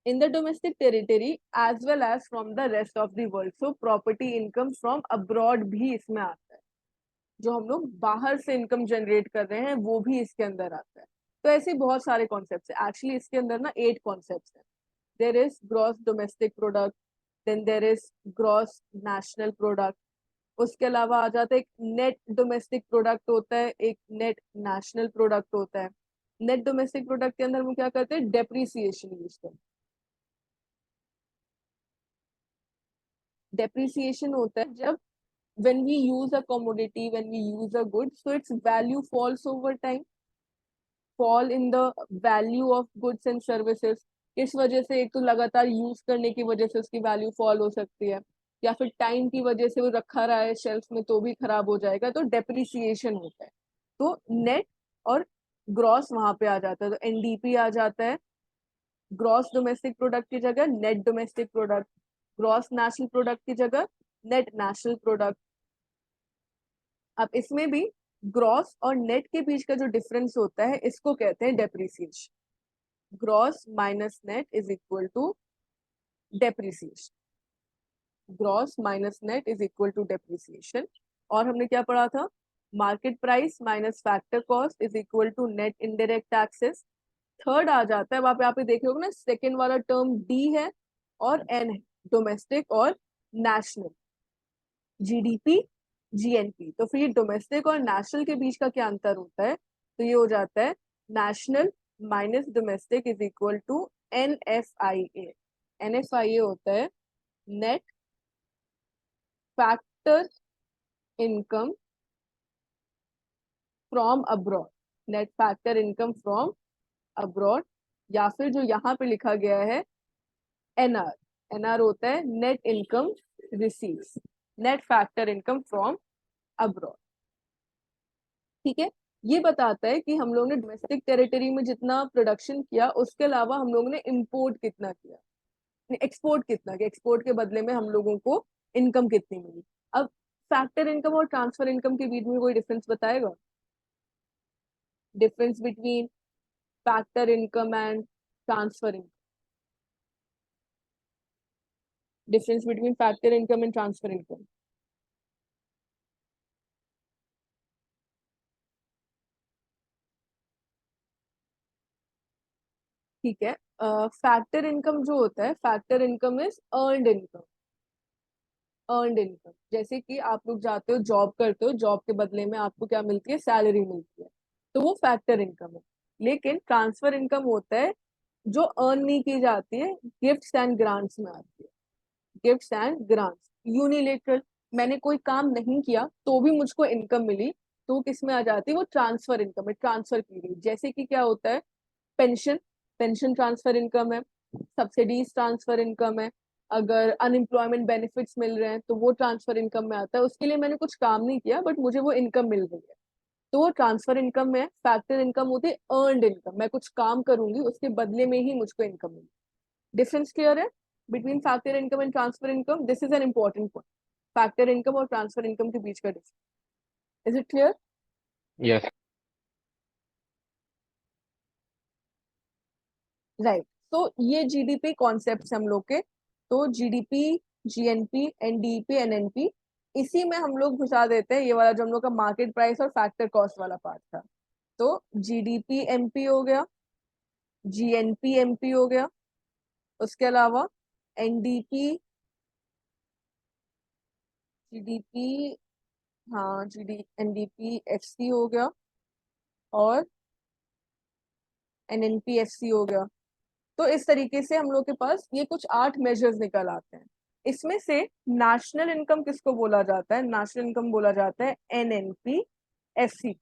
in the domestic territory as well as from the rest of the world। so property income from abroad भी इसमें आता है, जो हम लोग बाहर से इनकम जनरेट कर रहे हैं वो भी इसके अंदर आता है। तो ऐसे बहुत सारे कॉन्सेप्ट्स हैं, एक्चुअली इसके अंदर ना 8 कॉन्सेप्ट्स हैं। There is gross domestic product, then there is gross national product, उसके अलावा आ जाता है एक नेट डोमेस्टिक प्रोडक्ट होता है, एक नेट नेशनल प्रोडक्ट होता है। नेट डोमेस्टिक प्रोडक्ट के अंदर हम क्या करते हैं? डेप्रिसिएशन यूज करते हैं। डेप्रिसिएशन होता है जब when we use a commodity, when we use a good, so its value falls over time, fall in the value of goods and services। किस वजह से, एक तो लगातार यूज करने की वजह से उसकी वैल्यू फॉल हो सकती है, या फिर टाइम की वजह से वो रखा रहा है शेल्फ में तो भी खराब हो जाएगा, तो डेप्रिसिएशन होता है। तो नेट और ग्रॉस वहां पे आ जाता है, तो एनडीपी आ जाता है ग्रॉस डोमेस्टिक प्रोडक्ट की जगह net domestic product, gross national product की जगह नेट नेशनल प्रोडक्ट। अब इसमें भी ग्रॉस और नेट के बीच का जो डिफरेंस होता है इसको कहते हैं depreciation. Gross minus net is equal to depreciation. Gross minus net is equal to depreciation. और हमने क्या पढ़ा था, market price minus factor cost is equal to net indirect taxes. Third आ जाता है, वहां पे आप देख रहे ना, सेकेंड वाला टर्म डी है और एन है, डोमेस्टिक और नेशनल, जीडीपी जीएनपी। तो फिर डोमेस्टिक और नेशनल के बीच का क्या अंतर होता है, तो ये हो जाता है national minus domestic is equal to NFIA. NFIA होता है net factor income from abroad. Net factor income from abroad, या फिर जो यहाँ पे लिखा गया है एनआर। एनआर होता है net income receives, net factor income from abroad. ठीक है, ये बताता है कि हम लोग ने डोमेस्टिक टेरिटरी में जितना प्रोडक्शन किया उसके अलावा हम लोगों ने इंपोर्ट कितना किया, एक्सपोर्ट कितना किया, एक्सपोर्ट के बदले में हम लोगों को इनकम कितनी मिली। अब फैक्टर इनकम और ट्रांसफर इनकम के बीच में कोई डिफरेंस बताएगा, difference between factor income and transfer income, difference between factor income and transfer income. ठीक है, फैक्टर इनकम जो होता है, factor income is earned income. Earned income जैसे कि आप लोग जाते हो जॉब करते हो, जॉब के बदले में आपको क्या मिलती है, सैलरी मिलती है, तो वो फैक्टर इनकम है। लेकिन ट्रांसफर इनकम होता है जो अर्न नहीं की जाती है, गिफ्ट्स एंड ग्रांट्स में आती है। गिफ्ट्स एंड ग्रांट्स यूनिलेटरल, मैंने कोई काम नहीं किया तो भी मुझको इनकम मिली, तो वो किस में आ जाती है, वो ट्रांसफर इनकम है, ट्रांसफर की गई। जैसे कि क्या होता है, पेंशन, पेंशन ट्रांसफर इनकम है, सब्सिडीज ट्रांसफर इनकम है, अगर अनएम्प्लॉयमेंट बेनिफिट्स मिल रहे हैं तो वो ट्रांसफर इनकम में आता है, उसके लिए मैंने कुछ काम नहीं किया बट मुझे वो इनकम मिल रही है, तो वो ट्रांसफर इनकम में। फैक्टर इनकम होती है अर्नड इनकम, मैं कुछ काम करूंगी उसके बदले में ही मुझको इनकम मिली। डिफरेंस क्लियर है between factor income and transfer income, this is an important point, factor income और ट्रांसफर इनकम के बीच का difference. Is it clear? Yes. Right. तो ये जीडीपी कॉन्सेप्ट हम लोग के, तो जीडीपी, जीएनपी, एनडीपी, एनएनपी, इसी में हम लोग घुसा देते हैं ये वाला जो हम लोग का मार्केट प्राइस और फैक्टर कॉस्ट वाला पार्ट था। तो जीडीपी एमपी हो गया, जीएनपी एमपी हो गया, उसके अलावा एनडीपी, जीडीपी, हाँ जीडी एनडीपी एफसी हो गया, और एनएनपी एफसी हो गया। तो इस तरीके से हम लोग के पास ये कुछ 8 मेजर्स निकल आते हैं। इसमें से नेशनल इनकम किसको बोला जाता है, नेशनल इनकम बोला जाता है NNP FC,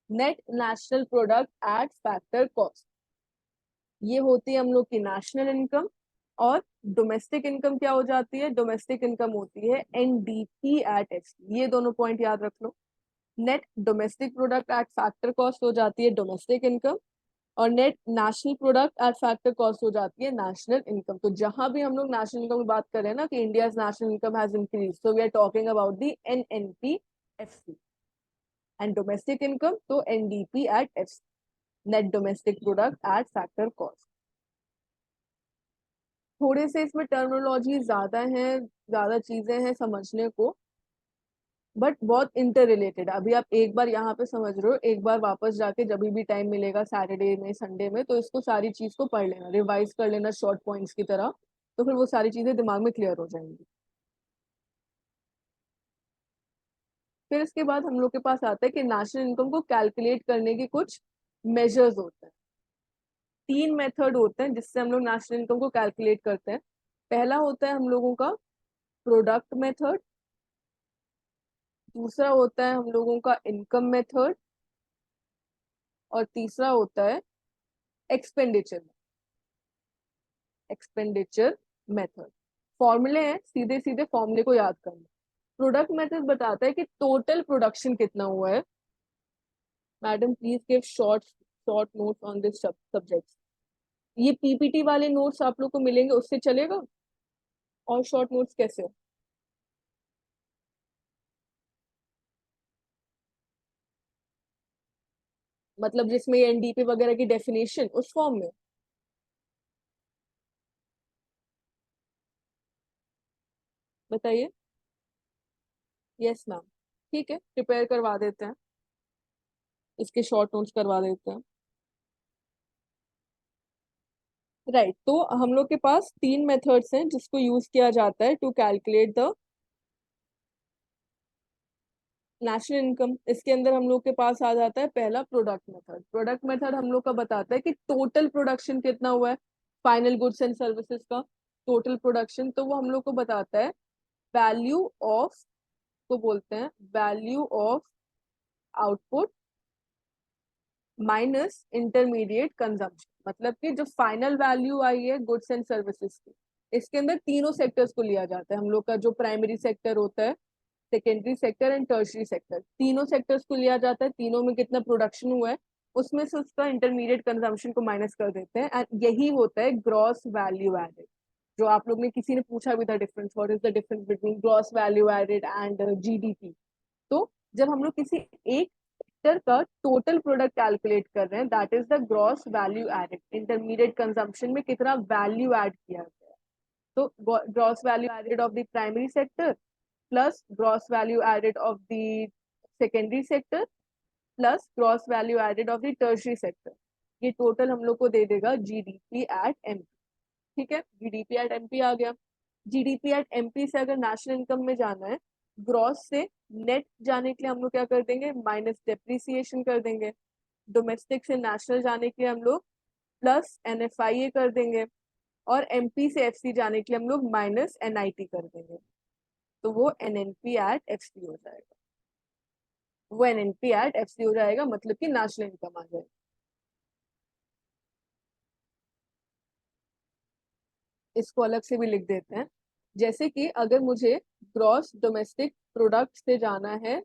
net national product at factor cost. ये होती है हम लोग की नेशनल इनकम। और डोमेस्टिक इनकम क्या हो जाती है, डोमेस्टिक इनकम होती है एनडीपी एट एफसी। ये दोनों पॉइंट याद रख लो, net domestic product at factor cost हो जाती है डोमेस्टिक इनकम, और net national product at factor cost हो जाती है नेशनल इनकम। तो जहां भी हम लोग नेशनल इनकम की बात कर रहे हैं ना कि India national income has increase, so we are talking about the NNP FC. And domestic income तो NDP at FC, net domestic product at factor cost. थोड़े से इसमें टर्मिनोलॉजी ज्यादा है, ज्यादा चीजें हैं समझने को, बट बहुत इंटर रिलेटेड। अभी आप एक बार यहाँ पे समझ रहे हो, एक बार वापस जाके जब भी टाइम मिलेगा सैटरडे में, संडे में, तो इसको सारी चीज को पढ़ लेना, रिवाइज कर लेना शॉर्ट पॉइंट्स की तरह, तो फिर वो सारी चीजें दिमाग में क्लियर हो जाएंगी। फिर इसके बाद हम लोग के पास आता है कि नेशनल इनकम को कैलकुलेट करने के कुछ मेजर्स होते हैं। 3 मेथड होते हैं जिससे हम लोग नेशनल इनकम को कैलकुलेट करते हैं। पहला होता है हम लोगों का प्रोडक्ट मेथड, दूसरा होता है हम लोगों का इनकम मेथड, और तीसरा होता है एक्सपेंडिचर। Expenditure method. फॉर्मूले हैं, सीधे सीधे फॉर्मूले को याद करना। प्रोडक्ट मेथड बताता है कि टोटल प्रोडक्शन कितना हुआ है। Madam please give short short notes on this subject. ये पीपीटी वाले नोट्स आप लोग को मिलेंगे, उससे चलेगा? और शॉर्ट नोट्स कैसे? मतलब जिसमें एनडीपी वगैरह की डेफिनेशन उस फॉर्म में? बताइए। Yes ma'am. ठीक है, प्रिपेयर करवा देते हैं, इसके शॉर्ट नोट्स करवा देते हैं। राइट, तो हम लोग के पास तीन मेथड्स हैं जिसको यूज किया जाता है to calculate the national income. इसके अंदर हम लोग के पास आ जाता है पहला प्रोडक्ट मेथड। प्रोडक्ट मेथड हम लोग का बताता है कि टोटल प्रोडक्शन कितना हुआ है, फाइनल गुड्स एंड सर्विसेज का टोटल प्रोडक्शन। तो वो हम लोग को बताता है वैल्यू ऑफ, को बोलते हैं value of output minus intermediate consumption. मतलब कि जो फाइनल वैल्यू आई है गुड्स एंड सर्विसेज की, इसके अंदर तीनों सेक्टर्स को लिया जाता है। हम लोग का जो प्राइमरी सेक्टर होता है, secondary sector and tertiary sector, तीनों सेक्टर्स को लिया जाता है। तीनों में कितना प्रोडक्शन हुआ है उसमें से उसका इंटरमीडिएट कंजम्पशन को माइनस कर देते हैं, एंड यही होता है ग्रॉस वैल्यू एडेड। जो आप लोग ने, किसी ने पूछा भी था difference, what is the difference between gross value added and GDP. तो जब हम लोग किसी एक सेक्टर का टोटल प्रोडक्ट कैलकुलेट कर रहे हैं, that is the gross value added. Intermediate consumption में कितना वैल्यू ऐड किया गया है, तो gross value added of the primary sector plus gross value added of the secondary sector plus gross value added of the tertiary sector, ये total हम लोग को दे देगा जीडीपी एट एमपी। ठीक है, जीडीपी एट एमपी आ गया। जीडीपी एट एमपी से अगर नेशनल इनकम में जाना है, ग्रॉस से नेट जाने के लिए हम लोग क्या कर देंगे, माइनस डेप्रिसिएशन कर देंगे। डोमेस्टिक से नेशनल जाने के लिए हम लोग प्लस एनएफआईए कर देंगे, और एमपी से एफसी जाने के लिए हम लोग माइनस एनआईटी कर देंगे। तो वो एनएनपी एट एफसी हो जाएगा, वो एनएनपी एट एफसी हो जाएगा, मतलब कि नेशनल इनकम आ जाएगी। इसको अलग से भी लिख देते हैं। जैसे कि अगर मुझे ग्रॉस डोमेस्टिक प्रोडक्ट से जाना है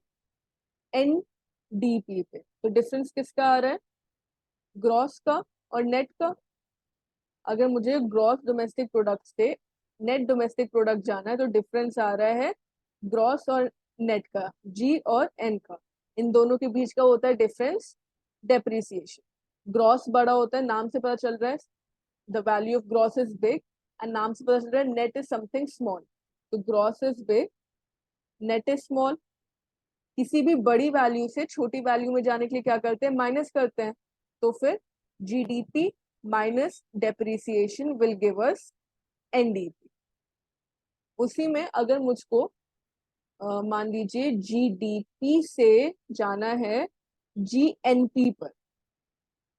एनडीपी पे, तो डिफरेंस किसका आ रहा है, ग्रॉस का और नेट का। अगर मुझे ग्रॉस डोमेस्टिक प्रोडक्ट से नेट डोमेस्टिक प्रोडक्ट जाना है, तो डिफरेंस आ रहा है ग्रॉस और नेट का, जी और एन का। इन दोनों के बीच का होता है डिफरेंस डेप्रिसिएशन। ग्रॉस बड़ा होता है, नाम से पता चल रहा है the value of gross is big, and नाम से पता चल रहा है नेट इज समथिंग स्मॉल। तो gross is big, net is small. किसी भी बड़ी वैल्यू से छोटी वैल्यू में जाने के लिए क्या करते हैं, माइनस करते हैं। तो फिर GDP minus depreciation will give us NDP. उसी में अगर मुझको मान लीजिए जीडीपी से जाना है जीएनपी पर,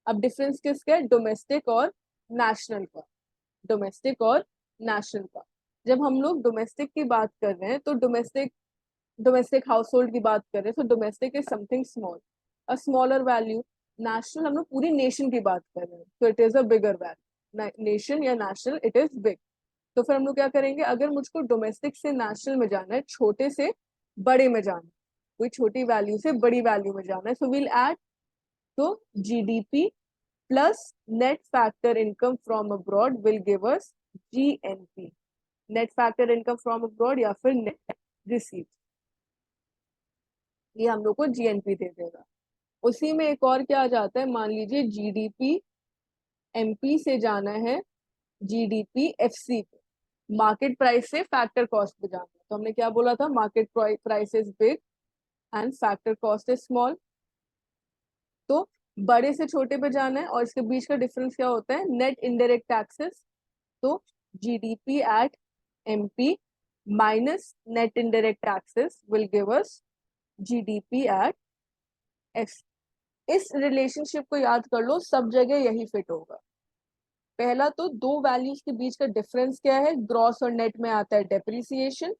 अब डिफरेंस किसका है, डोमेस्टिक और नेशनल का, डोमेस्टिक और नेशनल का। जब हम लोग डोमेस्टिक की बात कर रहे हैं, तो डोमेस्टिक डोमेस्टिक हाउस होल्ड की बात कर रहे हैं, तो domestic is something small, a smaller value. National हम लोग पूरी नेशन की बात कर रहे हैं, तो it is a bigger value. Nation या नेशनल, इट इज बिग। तो फिर हम लोग क्या करेंगे, अगर मुझको डोमेस्टिक से नेशनल में जाना है, छोटे से बड़े में जाना है, कोई छोटी वैल्यू से बड़ी वैल्यू में जाना है, सो विल ऐड, तो GDP plus net factor income from abroad will give us GNP, net factor income from abroad या फिर नेट रिसीव, ये हम लोग को जीएनपी दे देगा। उसी में एक और क्या आ जाता है, मान लीजिए जीडीपी एमपी से जाना है जीडीपी एफसी पे, मार्केट प्राइस से फैक्टर कॉस्ट पे जाना है। तो हमने क्या बोला था, market price is big and factor cost is small. तो बड़े से छोटे पे जाना है, और इसके बीच का डिफरेंस क्या होता है, नेट इनडायरेक्ट टैक्सेस। तो GDP at MP minus net indirect taxes will give us GDP at F. इस रिलेशनशिप को याद कर लो, सब जगह यही फिट होगा। पहला तो दो वैल्यूज के बीच का डिफरेंस क्या है, ग्रॉस और नेट में आता है डेप्रिसिएशन,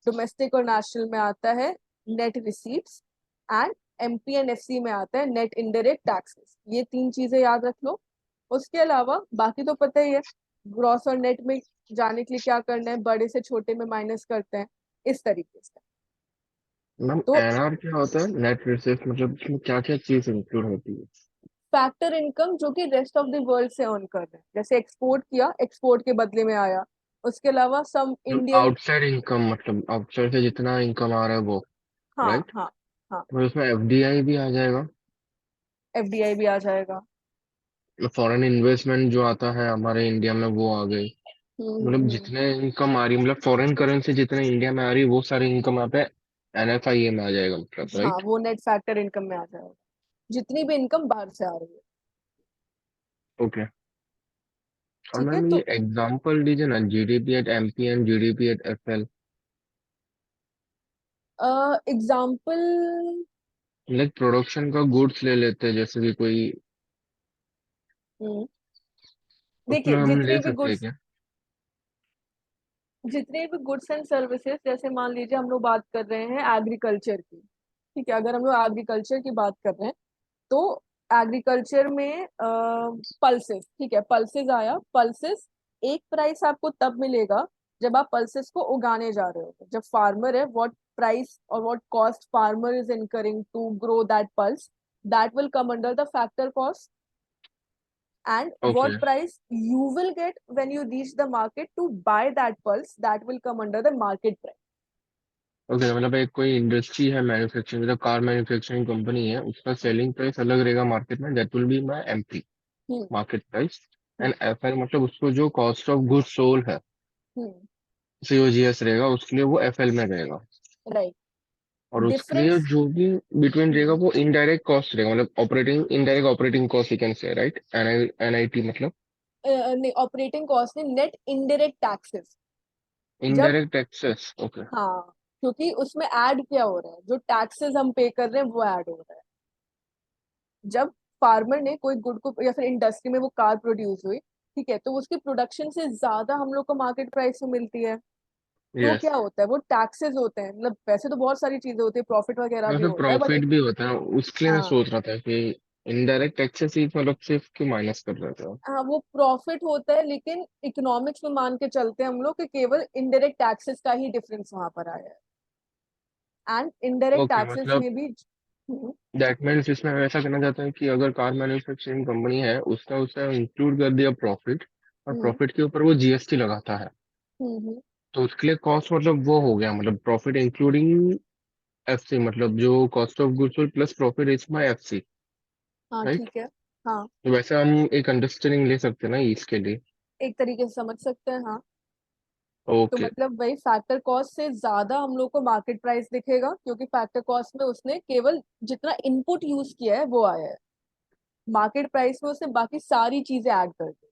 डोमेस्टिक और नेशनल में आता है net receipts, and MP and FC में आता है नेट इनडायरेक्ट टैक्सेस। ये तीन चीजें याद रख लो। उसके अलावा बाकी तो पता ही है, ग्रॉस और नेट में जाने के लिए क्या करना है, बड़े से छोटे में माइनस करते हैं, इस तरीके से। मैम तो एनआर क्या होता है, नेट रिसीव, मतलब इसमें क्या क्या चीज इंक्लूड होती है? फैक्टर इनकम जो कि रेस्ट ऑफ द वर्ल्ड से अर्न कर रहे हैं, जैसे एक्सपोर्ट किया, एक्सपोर्ट के बदले में आया। उसके अलावा सम इंडियन। आउटसाइड इनकम, मतलब आउटसाइड से जितना इनकम आ रहा है वो, हाँ राइट? हाँ हाँ। तो इसमें एफडीआई भी आ जाएगा? एफडीआई भी आ जाएगा। फॉरेन इन्वेस्टमेंट जो आता है हमारे इंडिया में वो आ गई? मतलब हम्म। जितने इनकम आ रही है, मतलब फॉरेन करेंसी जितने इंडिया में आ रही है वो सारी इनकम यहाँ पे एनएफआईए में आ जाएगा, मतलब, हाँ, राइट? वो नेट फैक्टर इनकम में आ जाएगा, जितनी भी इनकम बाहर से आ रही है। ओके। और ठीक है, मैम ये तो एग्जांपल दीजिए ना, GDP at MP and GDP at FL. Example. Like production का गुड्स ले लेते हैं जैसे कि कोई, उसमें देखिए, हम ले सकते हैं क्या? जितने भी गुड्स एंड सर्विसेज, जैसे मान लीजिए हम लोग बात कर रहे हैं एग्रीकल्चर की। ठीक है, अगर हम लोग एग्रीकल्चर की बात कर रहे हैं, तो एग्रीकल्चर में पल्सेस, ठीक है, पल्सेस आया, पल्सेस एक प्राइस आपको तब मिलेगा जब आप पल्सेस को उगाने जा रहे हो। जब फार्मर है, व्हाट प्राइस और what cost farmer is incurring to grow that pulse, that will come under the factor cost. And okay. what price you will get when you reach the market to buy that pulse, that will come under the market price. Okay, मतलब एक कोई industry है manufacturing, मतलब car manufacturing company है, उसका selling price अलग रहेगा market में, that will be my MP hmm market price. Hmm and FL मतलब उसको जो कॉस्ट ऑफ गुड्स सोल्ड है, हम्म। सीओजीएस रहेगा, उसके लिए वो एफएल में रहेगा। राइट। और उसके लिए डिफरेंस। जो भी बिटवीन रहेगा हम्म। वो इनडायरेक्ट कॉस्ट रहेगा, मतलब operating, indirect operating cost you can say, right? NIT मतलब नहीं, ऑपरेटिंग कॉस्ट नहीं, नेट इनडायरेक्ट टैक्सेस। जब इनडायरेक्ट टैक्सेस, ओके। हाँ, क्योंकि उसमें ऐड क्या हो रहा है, जो टैक्सेस हम पे कर रहे हैं वो ऐड हो रहा है। जब फार्मर ने कोई गुड को, या फिर इंडस्ट्री में वो कार प्रोड्यूस हुई, ठीक है, तो उसकी प्रोडक्शन से ज्यादा हम लोग को मार्केट प्राइस में मिलती है। तो यस। क्या होता है, वो टैक्सेस होते हैं, मतलब वैसे तो बहुत सारी चीजें होती है, प्रॉफिट वगैरह भी वैसे होता है, बट प्रॉफिट भी होता है, उसके लिए मैं हाँ सोच रहा था कि इनडायरेक्ट टैक्सेस ही मतलब सिर्फ क्यों माइनस कर रहे थे? हाँ, वो प्रॉफिट होता है, लेकिन इकोनॉमिक्स में मान के चलते हैं हम लोग कि केवल इनडायरेक्ट टैक्सेस का ही डिफरेंस वहां पर आया है। एंड इनडायरेक्ट ओके, टैक्सेस मतलब में भी। हम्म दैट मीन्स इसमें हम ऐसा करना चाहते हैं कि अगर कार मैन्युफैक्चरिंग कंपनी है, उसका उसने इंक्लूड कर दिया प्रॉफिट, और हम्म प्रॉफिट के ऊपर वो जीएसटी लगाता है, हम्म। तो उसके लिए कॉस्ट मतलब वो हो गया, मतलब प्रॉफिट इंक्लूडिंग एफसी, मतलब जो cost of goods sold plus profit is my FC, हाँ राइट? ठीक है। हाँ, तो वैसे हम एक अंडरस्टैंडिंग ले सकते हैं ना इसके लिए? एक तरीके से समझ सकते हैं, हाँ। तो ओके। मतलब वही फैक्टर कॉस्ट से ज्यादा हम लोग को मार्केट प्राइस दिखेगा, क्योंकि फैक्टर कॉस्ट में उसने केवल जितना इनपुट यूज किया है वो आया है। मार्केट प्राइस में उसने बाकी सारी चीजें ऐड कर दी,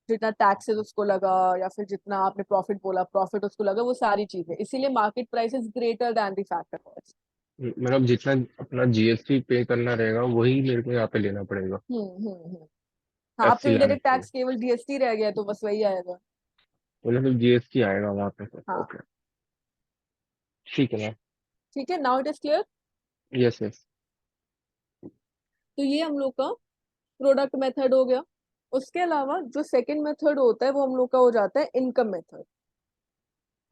जितना टैक्सेस उसको लगा, या फिर जितना आपने प्रॉफिट बोला प्रॉफिट उसको लगा, वो सारी चीजें, इसीलिए market price is greater than the factor cost. मतलब जितना अपना जीएसटी पे करना रहेगा वही मेरे को यहाँ पे लेना पड़ेगा हम्म। हाँ, अब तो एफसी लाने इनडायरेक्ट के लिए? टैक्स केवल जीएसटी रह गया है, तो बस वही आएगा। मतलब जीएसटी आएगा वहां पे से, हाँ। ओके। ठीक है मैम। ठीक है, now it is clear. Yes yes. तो ये हम लोग का प्रोडक्ट मेथड हो गया। उसके अलावा जो सेकंड मेथड होता है वो हम लोग का हो जाता है इनकम मेथड।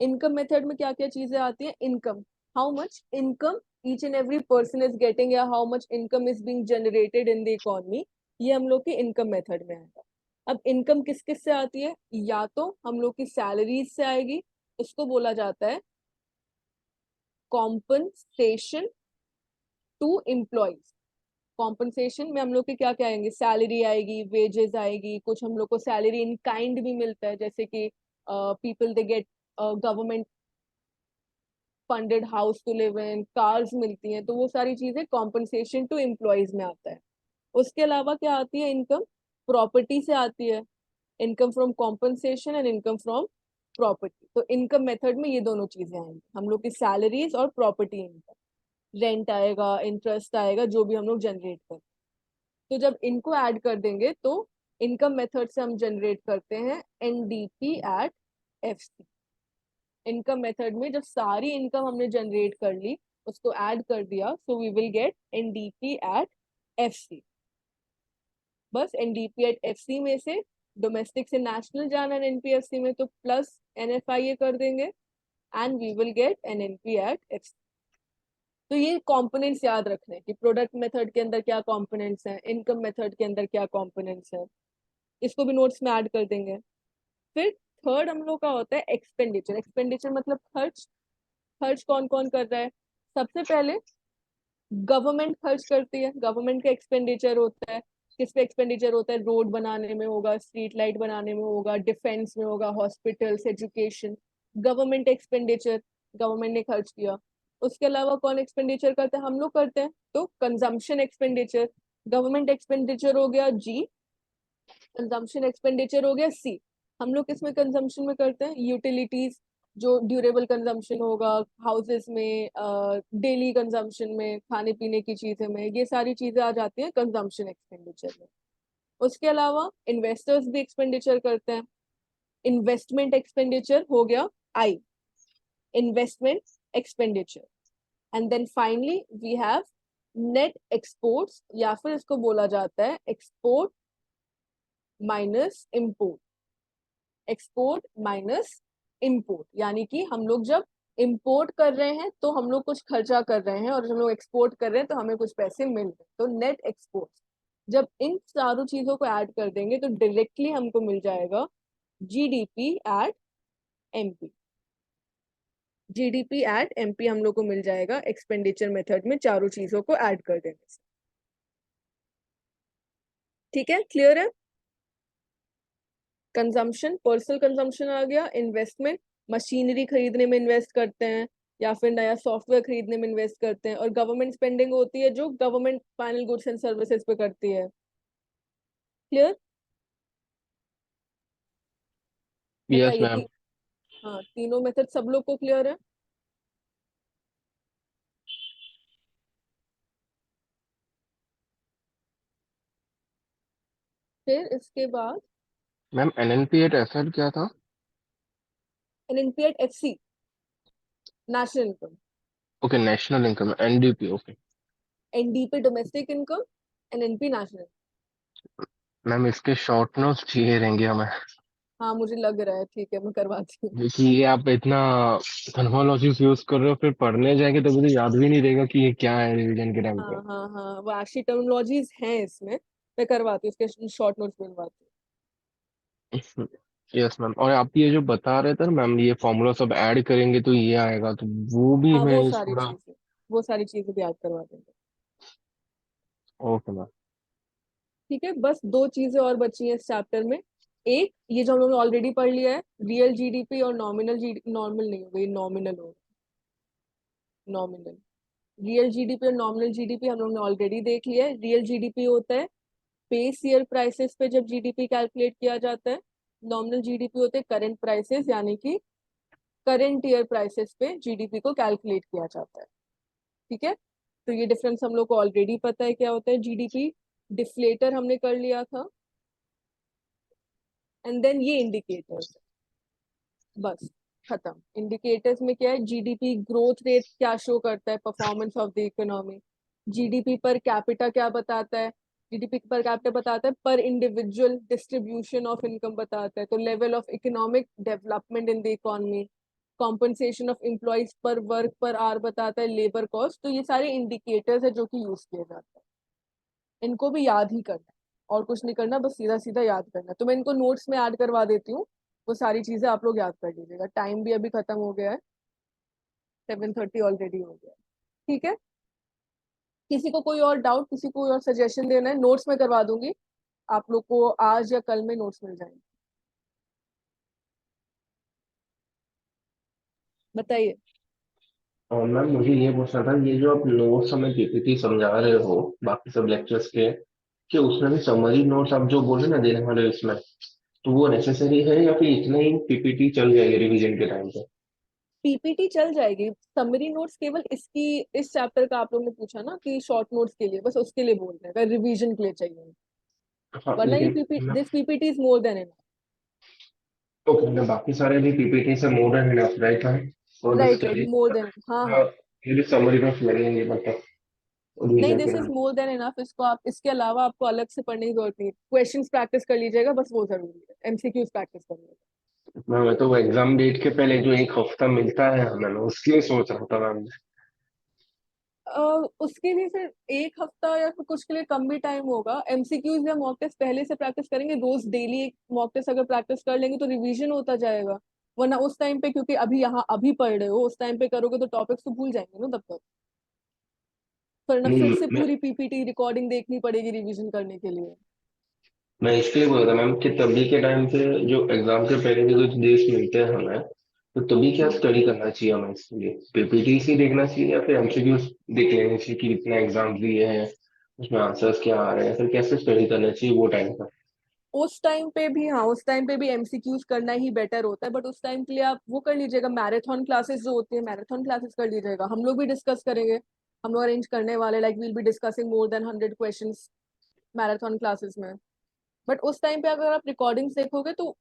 इनकम मेथड में क्या क्या चीजें आती हैं, income, how much income each and every person is getting, या how much income is being generated in the economy, ये हम लोग की इनकम मेथड में आएगा। अब इनकम किस किस से आती है, या तो हम लोग की सैलरीज से आएगी, उसको बोला जाता है कॉम्पनसेशन टू एम्प्लॉयज। कॉम्पनसेशन में हम लोग के क्या क्या आएंगे, सैलरी आएगी, वेजेस आएगी, कुछ हम लोग को सैलरी इन काइंड भी मिलता है, जैसे कि people they get government funded house to live in, cars मिलती हैं, तो वो सारी चीजें कॉम्पनसेशन टू एम्प्लॉयज में आता है। उसके अलावा क्या आती है इनकम, प्रॉपर्टी से आती है, income from compensation and income from property. तो इनकम मेथड में ये दोनों चीजें आएंगी, हम लोग की सैलरीज और प्रॉपर्टी इनकम, रेंट आएगा, इंटरेस्ट आएगा, जो भी हम लोग जनरेट करते हैं। तो जब इनको ऐड कर देंगे तो इनकम मेथड से हम जनरेट करते हैं NDP at FC. Income method में जब सारी इनकम हमने जनरेट कर ली, उसको ऐड कर दिया, so we will get NDP at FC. बस एनडीपी एट एफसी में से डोमेस्टिक से नेशनल जाना है एनपीएफसी में तो प्लस एनएफआईए कर देंगे and we will get NNP at F. तो ये कंपोनेंट्स याद रखने कि प्रोडक्ट मेथड के अंदर क्या कंपोनेंट्स हैं, इनकम मेथड के अंदर क्या कंपोनेंट्स हैं, इसको भी नोट्स में ऐड कर देंगे। फिर थर्ड हम लोग का होता है एक्सपेंडिचर। एक्सपेंडिचर मतलब खर्च। खर्च कौन कौन कर रहा है? सबसे पहले गवर्नमेंट खर्च करती है, गवर्नमेंट का एक्सपेंडिचर होता है। किस पे एक्सपेंडिचर होता है? रोड बनाने में होगा, स्ट्रीट लाइट बनाने में होगा, डिफेंस में होगा, hospitals, education. Government expenditure, government ने खर्च किया। उसके अलावा कौन एक्सपेंडिचर करते हैं? हम लोग करते हैं। तो कंजम्पशन एक्सपेंडिचर, गवर्नमेंट एक्सपेंडिचर हो गया जी, कंजम्पशन एक्सपेंडिचर हो गया सी। हम लोग किसमें कंजम्पशन में करते हैं? यूटिलिटीज, जो ड्यूरेबल कंजम्पशन होगा हाउसेस में, डेली कंजम्पशन में, खाने पीने की चीजें में, ये सारी चीजें आ जाती हैं कंजम्पशन एक्सपेंडिचर में। उसके अलावा इन्वेस्टर्स भी एक्सपेंडिचर करते हैं। इन्वेस्टमेंट एक्सपेंडिचर हो गया I, investment expenditure. And then finally we have net exports, या फिर इसको बोला जाता है export minus import. Export minus import, यानी कि हम लोग जब इंपोर्ट कर रहे हैं तो हम लोग कुछ खर्चा कर रहे हैं, और जब हम लोग एक्सपोर्ट कर रहे हैं तो हमें कुछ पैसे मिल रहे हैं, तो नेट एक्सपोर्ट। जब इन चारों चीजों को ऐड कर देंगे तो डायरेक्टली हमको मिल जाएगा GDP at MP. GDP at MP हम लोग को मिल जाएगा एक्सपेंडिचर मेथड में चारों चीजों को ऐड कर देने से। ठीक है, क्लियर है? कंजम्पशन, पर्सनल कंजम्पशन आ गया। इन्वेस्टमेंट, मशीनरी खरीदने में इन्वेस्ट करते हैं या फिर नया सॉफ्टवेयर खरीदने में इन्वेस्ट करते हैं। और गवर्नमेंट स्पेंडिंग होती है जो government final goods and services पे करती है। क्लियर? यस बताइए मैम। हाँ, तीनों मेथड सब लोग को क्लियर है? फिर इसके बाद मैम एनएनपी एट एसएल क्या था? NNP at FC, national income. Okay, national income, NDP, okay. NDP domestic income, NNP national. Ma'am इसके शॉर्ट नोट्स चाहिए रहेंगे हमें, हाँ मुझे लग रहा है, ठीक है मैं करवाती हूँ। क्योंकि ये आप इतना टर्मिनोलॉजीज यूज कर रहे हो, फिर पढ़ने जाएंगे तो मुझे याद भी नहीं रहेगा कि ये क्या है रिवीजन के टाइम पे। हाँ हाँ हाँ, वो एक्चुअली टर्मिनोलॉजीज हैं इसमें, मैं करवाती हूँ, उसके शॉर्ट नोट्स बनवाती हूँ। Yes ma'am. और आप ये जो बता रहे थे ना मैम, ये फॉर्मूला सब ऐड करेंगे तो ये आएगा, तो वो भी हाँ मैं थोड़ा। वो सारी चीजें भी याद करवा देंगे। Okay ma'am. ठीक है, बस दो चीजें और बची हैं इस चैप्टर में। एक, ये जो हम लोगों ने ऑलरेडी पढ़ लिया है, रियल जीडीपी और नॉमिनल जी, नॉर्मल नहीं होगा, ये नॉमिनल होगा। नॉमिनल, रियल जीडीपी और नॉमिनल जीडीपी हम लोग ने ऑलरेडी देख लिया है। रियल जीडीपी होता है बेस ईयर प्राइसेस पे जब जीडीपी कैलकुलेट किया जाता है। नॉमिनल जीडीपी होते हैं करंट प्राइसेस, यानी कि करंट ईयर प्राइसेस पे जीडीपी को कैलकुलेट किया जाता है। ठीक है, तो ये डिफरेंस हम लोग को ऑलरेडी पता है क्या होता है जीडीपी। डिफ्लेटर हमने कर लिया था। एंड देन ये इंडिकेटर्स, बस खत्म। इंडिकेटर्स में क्या है? जीडीपी ग्रोथ रेट क्या शो करता है, performance of the economy. GDP per capita क्या बताता है? जीडीपी पर कैपिटा बताता है पर इंडिविजुअल डिस्ट्रीब्यूशन ऑफ इनकम बताता है, तो level of economic development in the economy. Compensation of employees पर वर्क पर आर बताता है लेबर कॉस्ट। तो ये सारे इंडिकेटर्स है जो कि यूज किए जाते हैं। इनको भी याद ही करना है, और कुछ नहीं करना, बस सीधा सीधा याद करना है। तो मैं इनको नोट्स में ऐड करवा देती हूँ, वो सारी चीजें आप लोग याद कर लीजिएगा। टाइम भी अभी खत्म हो गया है, 7:30 ऑलरेडी हो गया है। ठीक है, किसी को कोई और डाउट, किसी को कोई और सजेशन देना है, नोट्स में करवा दूंगी। आप लोग को आज या कल में नोट्स मिल जाएंगे। बताइए। और मैम मुझे ये पूछना था, ये जो आप नोट्स हमें पीपीटी समझा रहे हो बाकी सब लेक्चर्स के, कि उसमें भी समरी नोट्स आप जो बोले ना देने वाले हो इसमें, तो वो नेसेसरी है या फिर इतना ही पीपीटी चल जाएगी रिवीजन के टाइम पे? पीपीटी चल जाएगी, समरी नोट्स केवल इसकी, इस चैप्टर का आप लोग ने पूछा ना कि शॉर्ट नोट्स के लिए, बस उसके लिए बोल रहे हैं, अगर रिवीजन के लिए चाहिए। हाँ वरना ये लेकिन पीपी मैं, this PPT is more than enough. Okay मैं बाकी सारे भी पीपीटी से मोर देन इनफ राइट है, और बस राइट राइट, खाली मोर देन, हाँ हाँ। ये भी समरी में लगेंगे मतलब। नहीं, रिवीजन के दिस इज लिए? More than enough. इसको आप, इसके अलावा आपको अलग से पढ़ने की जरूरत नहीं है। क्वेश्चंस प्रैक्टिस कर लीजिएगा बस, वो जरूरी है। एमसीक्यूज प्रैक्टिस करनी मैं तो वो एग्जाम डेट के पहले जो एक हफ्ता मिलता है हमें, मैं उसके लिए सोच रहा था मैम। उसके लिए फिर एक हफ्ता या फिर कुछ के लिए कम भी टाइम होगा। एमसीक्यूज या मॉक टेस्ट पहले से प्रैक्टिस करेंगे, रोज डेली एक मॉक टेस्ट अगर प्रैक्टिस कर लेंगे तो रिवीजन होता जाएगा। वरना उस टाइम पे, क्योंकि अभी यहाँ अभी पढ़ रहे हो, उस टाइम पे करोगे तो टॉपिक्स तो भूल जाएंगे ना तब तक। वरना नहीं, फिर से पूरी पीपीटी रिकॉर्डिंग देखनी पड़ेगी रिवीजन करने के लिए। मैं इसलिए बोल रहा था मैम कि तभी के टाइम पे जो एग्जाम के पहले के कुछ डेज मिलते हैं हमें, तो तभी क्या हाँ, स्टडी करना चाहिए हमें इसके लिए? पीपीटी ही देखना चाहिए या फिर एमसीक्यूज देख लेने चाहिए कि कितना एग्जाम दिए हैं, उसमें आंसर्स क्या आ रहे हैं, फिर कैसे स्टडी करना चाहिए वो टाइम पर? उस टाइम पे भी, हाँ उस टाइम पे भी एमसीक्यूज करना ही बेटर होता है। बट उस टाइम के लिए आप वो कर लीजिएगा, मैराथन क्लासेस जो होती है, मैराथन क्लासेस कर लीजिएगा। हम लोग भी डिस्कस करेंगे, हम लोग अरेंज करने वाले, like we'll be discussing more than 100 questions marathon classes में। बट उस टाइम पे अगर आप रिकॉर्डिंग्स देखोगे तो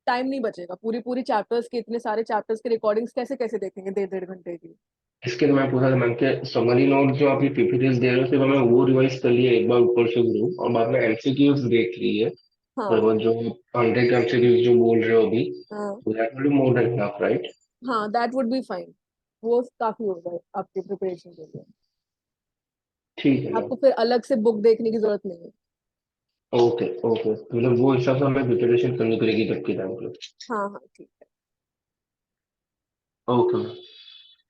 टाइम नहीं बचेगा। पूरी पूरी चैप्टर्स के, इतने सारे चैप्टर्स के रिकॉर्डिंग्स कैसे कैसे देखेंगे 1.5 घंटे की। इसके लिए मैं पूछा था मैम कि समरी नोट जो आप ये पीपीटीज दे रहे हो सिर्फ हमें वो रिवाइज कर लिए एक बार ऊपर से गुरु, और बाद में एमसीक्यूज देख लिए, और हाँ वो जो 100 एमसीक्यूज जो बोल रहे हो अभी, हाँ that will be more than enough, right? हाँ, दैट वुड बी फाइन। वो काफी होगा आपके प्रिपरेशन के लिए। ठीक है मैम। आपको फिर अलग से बुक देखने की जरूरत नहीं है। ओके ओके, मतलब वो हिसाब से हमें प्रिपरेशन करनी पड़ेगी तब के टाइम पे। हाँ हाँ, ठीक है। Okay ma'am.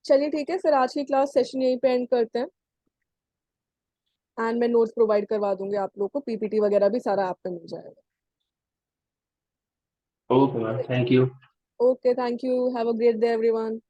चलिए ठीक है, फिर आज की क्लास सेशन यहीं पे एंड करते हैं। एंड मैं नोट्स प्रोवाइड करवा दूंगी आप लोग को, पीपीटी वगैरह भी सारा आप पे मिल जाएगा। Okay ma'am, thank you. Okay, thank you, have a great day everyone.